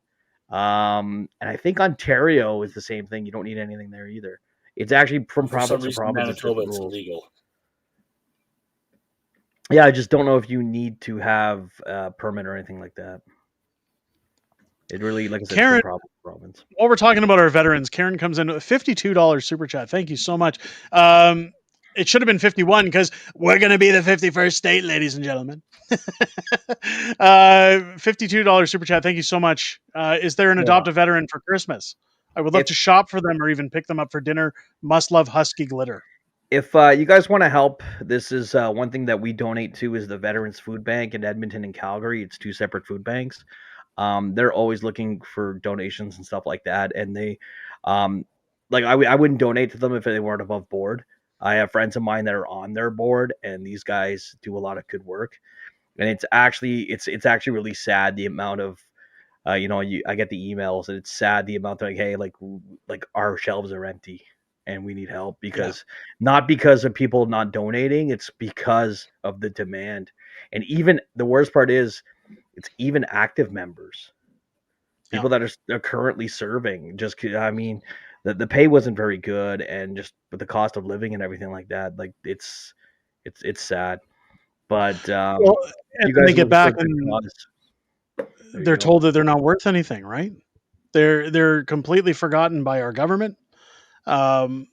And I think Ontario is the same thing. You don't need anything there either. It's actually from province to province. Manitoba, it's illegal. Yeah, I just don't know if you need to have a permit or anything like that. It really, like I said, Karen, from province to province. While we're talking about our veterans, Karen comes in with a $52 super chat. Thank you so much. It should have been 51 because we're going to be the 51st state, ladies and gentlemen. $52 super chat. Thank you so much. Is there an adopt a veteran for Christmas? I would love to shop for them or even pick them up for dinner. Must love Husky glitter. If you guys want to help, this is one thing that we donate to is the Veterans Food Bank in Edmonton and Calgary. It's two separate food banks. They're always looking for donations and stuff like that. And they, I wouldn't donate to them if they weren't above board. I have friends of mine that are on their board, and these guys do a lot of good work. And it's actually really sad the amount of, I get the emails, and it's sad the amount like, hey, like our shelves are empty and we need help because not because of people not donating, it's because of the demand. And even the worst part is it's even active members, people that are currently serving. Just, I mean, the pay wasn't very good, and just with the cost of living and everything like that, like it's sad. But and they get back and they're told that they're not worth anything, right? They're completely forgotten by our government. They're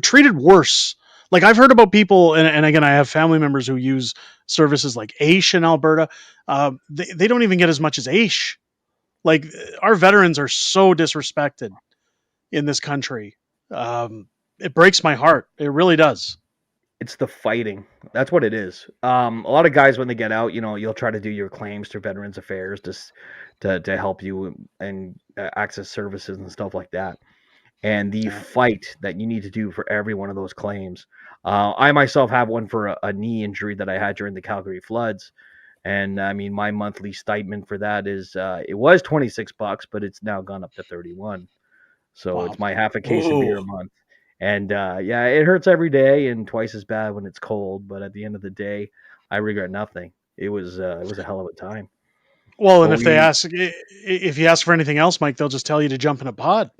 treated worse. Like I've heard about people, and again, I have family members who use services like AISH in Alberta. They don't even get as much as AISH. Like our veterans are so disrespected in this country. It breaks my heart. It really does. It's the fighting. That's what it is. A lot of guys, when they get out, you'll try to do your claims to Veterans Affairs to help you and access services and stuff like that. And the fight that you need to do for every one of those claims. I myself have one for a knee injury that I had during the Calgary floods. And I mean, my monthly stipend for that is, it was $26, but it's now gone up to 31. So it's my half a case of beer a month. And it hurts every day and twice as bad when it's cold. But at the end of the day, I regret nothing. It was a hell of a time. Well, and if you ask for anything else, Mike, they'll just tell you to jump in a pod.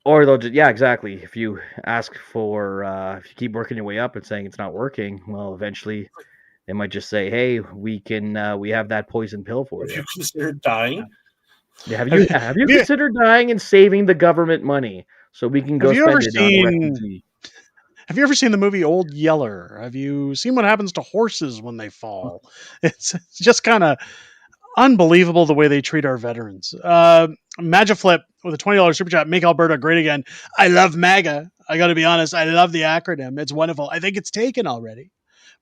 Or they'll just, exactly. If you ask for, if you keep working your way up and saying it's not working, well, eventually they might just say, hey, we have that poison pill for you. Have you considered dying? Yeah, have you considered dying and saving the government money so we can go spend it on refugee? Have you ever seen the movie Old Yeller? Have you seen what happens to horses when they fall? It's just kind of unbelievable the way they treat our veterans. Magiflip with a $20 super chat. Make Alberta great again. I love MAGA. I got to be honest. I love the acronym. It's wonderful. I think it's taken already,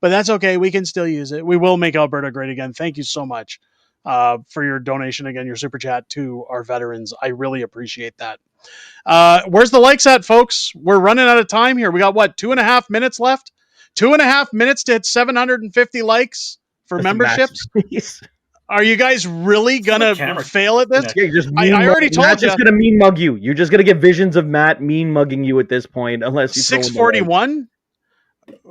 but that's okay. We can still use it. We will make Alberta great again. Thank you so much for your donation again, your super chat to our veterans. I really appreciate that. Where's the likes at, folks? We're running out of time here. We got 2.5 minutes left. 2.5 minutes to hit 750 likes for memberships. Are you guys really gonna fail at this? I already told Matt's you. Just gonna mean mug you. You're just gonna get visions of Matt mean mugging you at this point, unless you 641.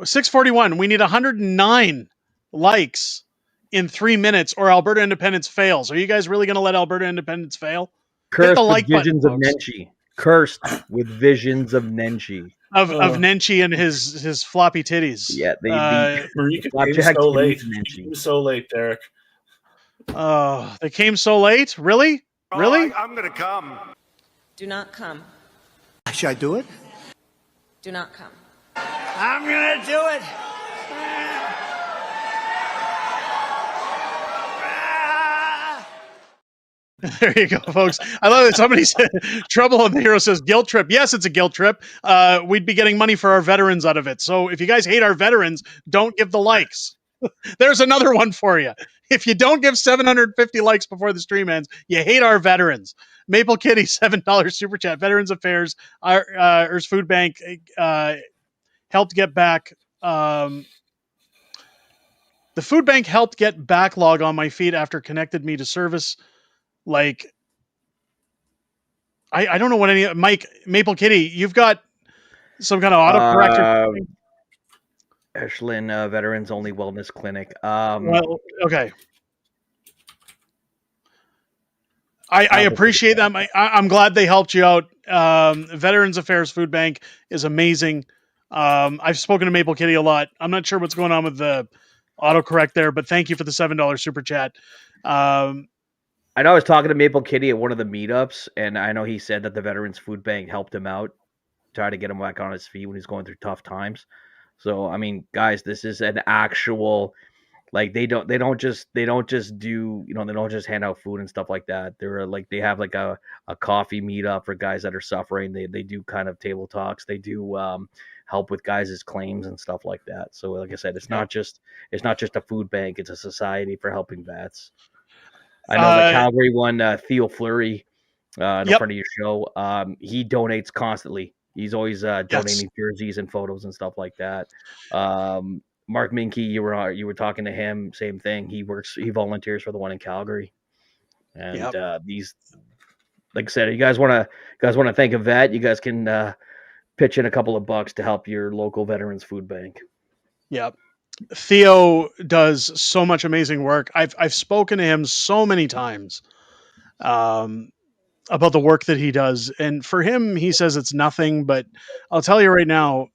641. We need 109 likes in 3 minutes, or Alberta Independence fails. Are you guys really gonna let Alberta Independence fail? Cursed with visions of Nenshi. Cursed with visions of Nenshi. Of Nenshi and his floppy titties. Yeah, Marika came so late. She came so late, Derek. They came so late? Really? Really? I'm going to come. Do not come. Should I do it? Do not come. I'm going to do it. There you go, folks. I love it. Somebody said, Trouble on the Hero says, guilt trip. Yes, it's a guilt trip. We'd be getting money for our veterans out of it. So if you guys hate our veterans, don't give the likes. There's another one for you. If you don't give 750 likes before the stream ends, you hate our veterans. Maple Kitty, $7 super chat. Veterans Affairs, our Food Bank helped get back. The food bank helped get backlog on my feed after connected me to service. Like, I don't know what any Mike Maple Kitty. You've got some kind of autocorrector. Ashland Veterans Only Wellness Clinic. Well, okay. I appreciate them. I'm glad they helped you out. Veterans Affairs Food Bank is amazing. I've spoken to Maple Kitty a lot. I'm not sure what's going on with the autocorrect there, but thank you for the $7 super chat. I know I was talking to Maple Kitty at one of the meetups, and I know he said that the Veterans Food Bank helped him out, try to get him back on his feet when he's going through tough times. So, I mean, guys, this is an actual, like, they don't just do, they don't just hand out food and stuff like that. They have like a coffee meetup for guys that are suffering. They do kind of table talks. They do help with guys' claims and stuff like that. So, like I said, it's not just a food bank. It's a society for helping vets. I know the Calgary one, Theo Fleury, in front of your show. He donates constantly. He's always donating jerseys and photos and stuff like that. Mark Minke, you were talking to him, same thing. He volunteers for the one in Calgary. And these, like I said, you guys want to thank a vet, you guys can pitch in a couple of bucks to help your local veterans food bank. Yep. Theo does so much amazing work. I've spoken to him so many times about the work that he does. And for him, he says it's nothing, but I'll tell you right now,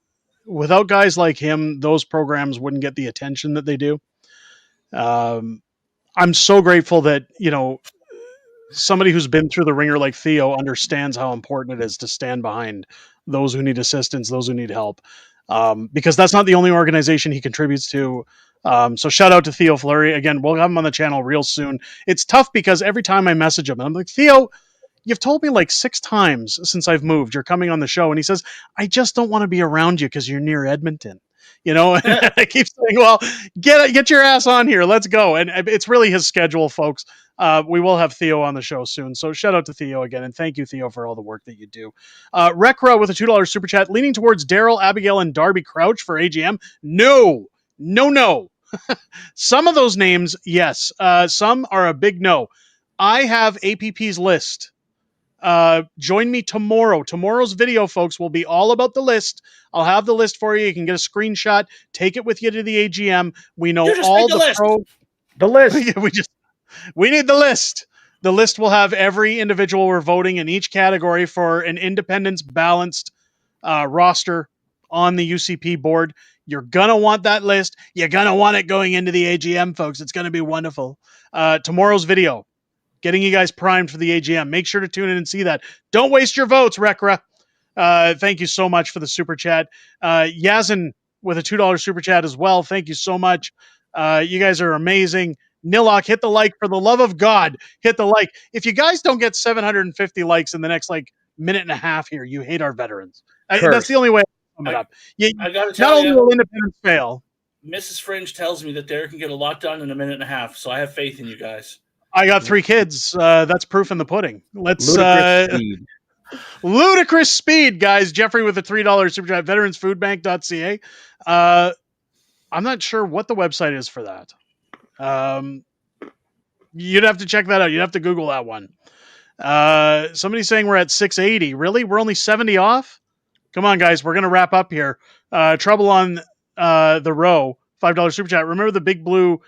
without guys like him, those programs wouldn't get the attention that they do. I'm so grateful that, somebody who's been through the ringer like Theo understands how important it is to stand behind those who need assistance, those who need help. Because that's not the only organization he contributes to. So shout out to Theo Fleury. Again, we'll have him on the channel real soon. It's tough because every time I message him, I'm like, Theo, you've told me like 6 times since I've moved, you're coming on the show. And he says, I just don't want to be around you because you're near Edmonton. I keep saying, well, get your ass on here. Let's go. And it's really his schedule, folks. We will have Theo on the show soon. So shout out to Theo again. And thank you, Theo, for all the work that you do. Rekra with a $2 super chat, leaning towards Daryl, Abigail, and Darby Crouch for AGM. No. Some of those names, yes. Some are a big no. I have APP's list. Join me tomorrow. Tomorrow's video, folks, will be all about the list. I'll have the list for you. You can get a screenshot, take it with you to the AGM. We know all the list. The list. We need the list. The list will have every individual we're voting in each category for an independence balanced roster on the UCP board. You're going to want that list. You're going to want it going into the AGM, folks. It's going to be wonderful. Tomorrow's video, getting you guys primed for the AGM. Make sure to tune in and see that. Don't waste your votes, Rekra. Thank you so much for the super chat. Yazin with a $2 super chat as well. Thank you so much. You guys are amazing. Nilok, hit the like. For the love of God, hit the like. If you guys don't get 750 likes in the next minute and a half here, you hate our veterans. That's the only way I sum it up. I got to tell you, not only will Independence fail. Mrs. Fringe tells me that Derek can get a lot done in a minute and a half, so I have faith in you guys. I got 3 kids. That's proof in the pudding. Let's ludicrous speed, guys. Jeffrey with a $3 super chat. Veteransfoodbank.ca. I'm not sure what the website is for that. You'd have to check that out. You'd have to Google that one. Somebody's saying we're at 680. Really? We're only 70 off? Come on, guys. We're going to wrap up here. Trouble on the row. $5 super chat. Remember the big blue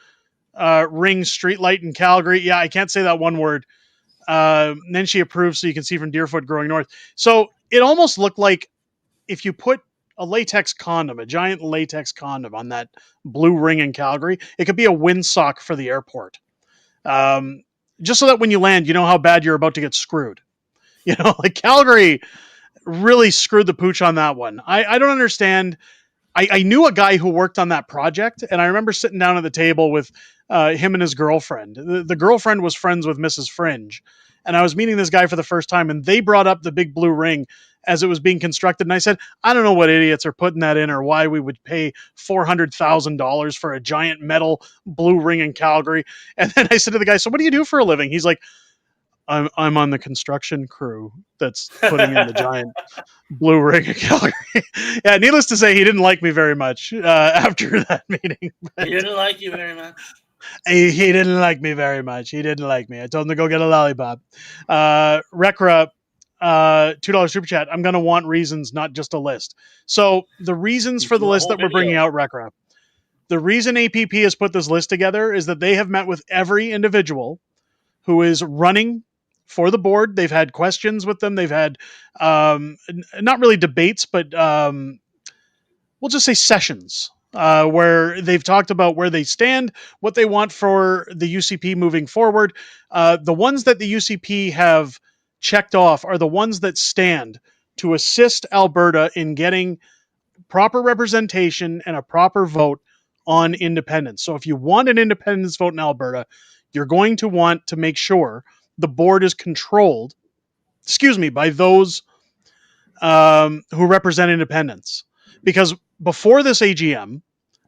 ring street light in Calgary? Yeah, I can't say that one word. Then she approves so you can see from Deerfoot growing north. So it almost looked like if you put a latex condom, a giant latex condom on that blue ring in Calgary, it could be a windsock for the airport. Just so that when you land, you know how bad you're about to get screwed. Calgary really screwed the pooch on that one. I don't understand. I knew a guy who worked on that project, and I remember sitting down at the table with him and his girlfriend. The girlfriend was friends with Mrs. Fringe, and I was meeting this guy for the first time, and they brought up the big blue ring as it was being constructed. And I said, I don't know what idiots are putting that in or why we would pay $400,000 for a giant metal blue ring in Calgary. And then I said to the guy, so what do you do for a living? He's like, I'm on the construction crew that's putting in the giant blue ring of Calgary. Yeah, needless to say, he didn't like me very much after that meeting. He didn't like you very much. He didn't like me very much. He didn't like me. I told him to go get a lollipop. Rekra, $2 super chat. I'm going to want reasons, not just a list. So the reasons for the list that we're bringing out, Rekra, the reason APP has put this list together is that they have met with every individual who is running for the board. They've had questions with them. They've had not really debates, but we'll just say sessions where they've talked about where they stand, what they want for the UCP moving forward. The ones that the UCP have checked off are the ones that stand to assist Alberta in getting proper representation and a proper vote on independence. So if you want an independence vote in Alberta, you're going to want to make sure the board is controlled, by those who represent independence. Because before this AGM,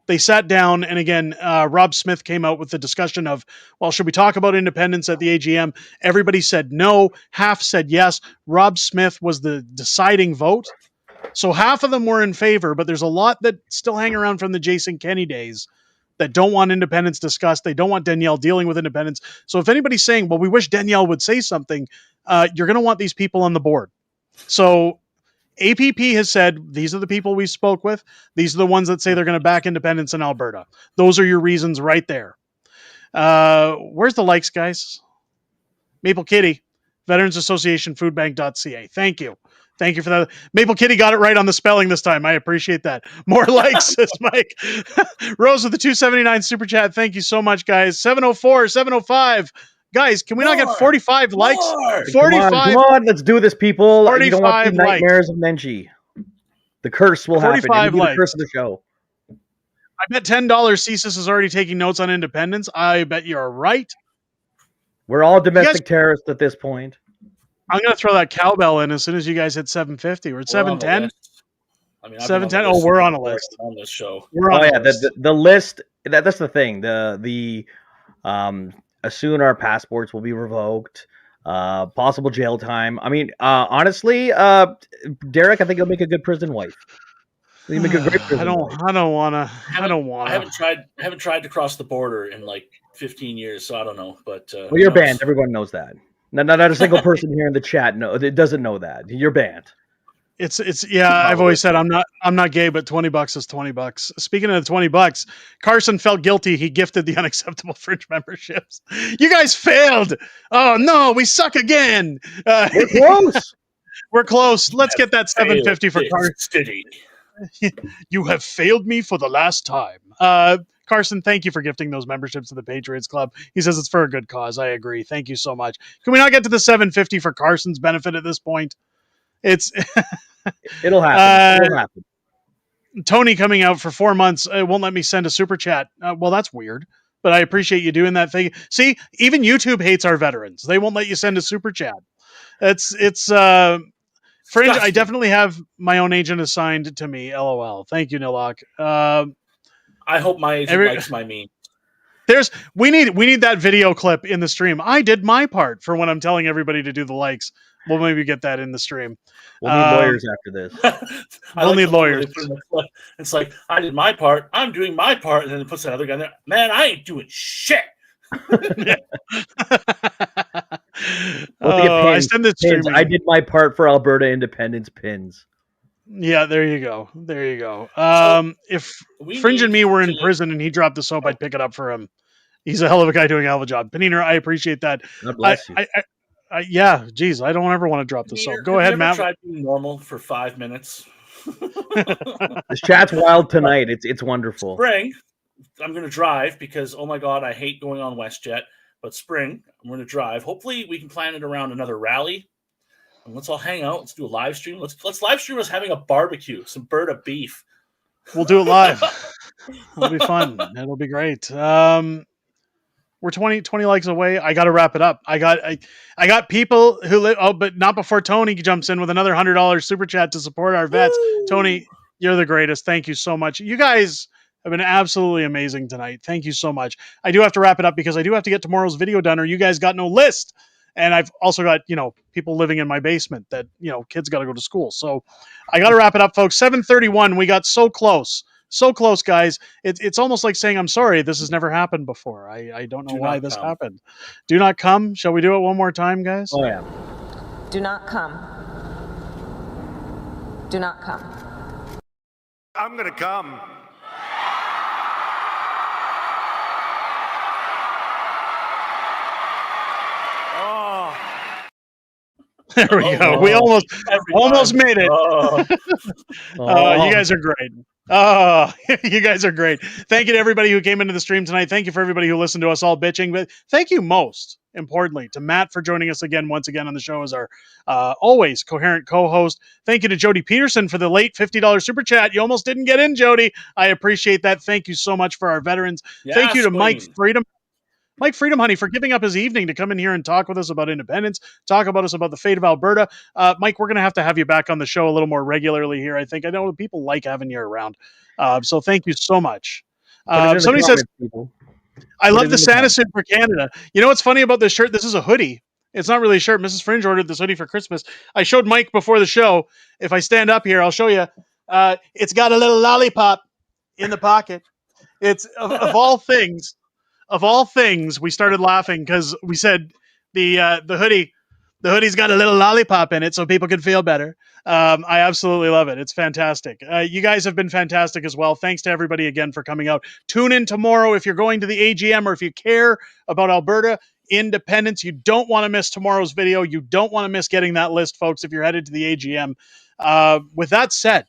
they sat down, and again, Rob Smith came out with the discussion of, well, should we talk about independence at the AGM? Everybody said no, half said yes. Rob Smith was the deciding vote. So half of them were in favor, but there's a lot that still hang around from the Jason Kenney days that don't want independence discussed. They don't want Danielle dealing with independence. So if anybody's saying, well, we wish Danielle would say something, you're going to want these people on the board. So APP has said, these are the people we spoke with. These are the ones that say they're going to back independence in Alberta. Those are your reasons right there. Where's the likes, guys? Maple Kitty, Veterans Association, foodbank.ca. Thank you. Thank you for that. Maple Kitty got it right on the spelling this time. I appreciate that. More likes, says Mike. Rose with the 279 super chat. Thank you so much, guys. 704, 705. Guys, can we not get 45 likes? 45. Come on, let's do this, people. 45 you don't want the likes. nightmares of Nenji. The curse will happen. 45 likes. The curse of the show. I bet $10 CSIS is already taking notes on independence. I bet you're right. We're all domestic terrorists at this point. I'm going to throw that cowbell in as soon as you guys hit 750. We're at 710. I mean, 710. Oh, we're on a list on this show. We're on a list. The list. That's the thing. As soon our passports will be revoked, possible jail time. I mean, honestly, Derek, I think he'll make a good prison wife. He'll make a great prison wife. I don't want to. I haven't tried to cross the border in like 15 years, so I don't know. But well, you're banned. Everyone knows that. Not a single person here in the chat doesn't know that. You're banned. It's I've always said I'm not gay, but $20 is $20. Speaking of the $20, Carson felt guilty. He gifted the unacceptable Fringe memberships. You guys failed. Oh no, we suck again. We're close. We're close. Let's get that 750 for Carson. You have failed me for the last time. Carson, thank you for gifting those memberships to the Patriots Club. He says it's for a good cause. I agree. Thank you so much. Can we not get to the 750 for Carson's benefit at this point? It'll happen. It'll happen. Tony coming out for 4 months won't let me send a super chat. Well, that's weird, but I appreciate you doing that thing. See, even YouTube hates our veterans. They won't let you send a super chat. It's Fringe. I definitely have my own agent assigned to me. LOL. Thank you, Nilok. I hope my agent likes my meme. We need that video clip in the stream. I did my part for when I'm telling everybody to do the likes. We'll maybe get that in the stream. We'll need lawyers after this. We'll need lawyers. It's like, I did my part. I'm doing my part. And then it puts that other guy there. Man, I ain't doing shit. I send this pins. I did my part for Alberta Independence pins. Yeah, there you go. If we Fringe and me were in prison and he dropped the soap, I'd pick it up for him. He's a hell of a guy doing a hell of a job. Panina, I appreciate that. God bless you. Yeah, geez, I don't ever want to drop the soap. Go ahead, Matt. Try being normal for 5 minutes. This chat's wild tonight. It's wonderful. Spring, I'm going to drive because, oh my God, I hate going on WestJet. But spring, I'm going to drive. Hopefully, we can plan it around another rally. And let's all hang out. Let's do a live stream. Let's live stream us having a barbecue, some Berta beef. We'll do it live. It'll be fun. It'll be great. We're 20 likes away. I got to wrap it up. I got people who live. Oh, but not before Tony jumps in with another $100 super chat to support our vets. Woo! Tony, you're the greatest. Thank you so much. You guys have been absolutely amazing tonight. Thank you so much. I do have to wrap it up because I do have to get tomorrow's video done, or you guys got no list. And I've also got, people living in my basement that, kids got to go to school. So I got to wrap it up, folks. 7:31. We got so close. So close, guys. It's almost like saying, I'm sorry, this has never happened before. I don't know why this happened. Do not come. Shall we do it one more time, guys? Oh, yeah. Do not come. Do not come. I'm going to come. Oh. There we go. We almost made it. You guys are great. Oh, you guys are great. Thank you to everybody who came into the stream tonight. Thank you for everybody who listened to us all bitching. But thank you most importantly to Matt for joining us once again on the show as our always coherent co-host. Thank you to Jody Peterson for the late $50 super chat. You almost didn't get in, Jody. I appreciate that. Thank you so much for our veterans. Yes, thank you to Queen. Mike Freedom, honey, for giving up his evening to come in here and talk with us about independence, talk about us about the fate of Alberta. Mike, we're going to have you back on the show a little more regularly here. I think I know people like having you around. So thank you so much. Somebody says, I love the Santa suit for Canada. You know what's funny about this shirt? This is a hoodie. It's not really a shirt. Mrs. Fringe ordered this hoodie for Christmas. I showed Mike before the show. If I stand up here, I'll show you. It's got a little lollipop in the pocket. It's of all things. Of all things, we started laughing because we said the hoodie's got a little lollipop in it so people can feel better. I absolutely love it. It's fantastic. You guys have been fantastic as well. Thanks to everybody again for coming out. Tune in tomorrow if you're going to the AGM or if you care about Alberta Independence. You don't want to miss tomorrow's video. You don't want to miss getting that list, folks, if you're headed to the AGM. With that said,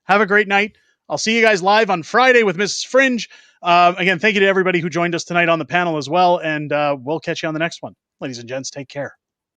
have a great night. I'll see you guys live on Friday with Mrs. Fringe. Again, thank you to everybody who joined us tonight on the panel as well, and we'll catch you on the next one. Ladies and gents, take care.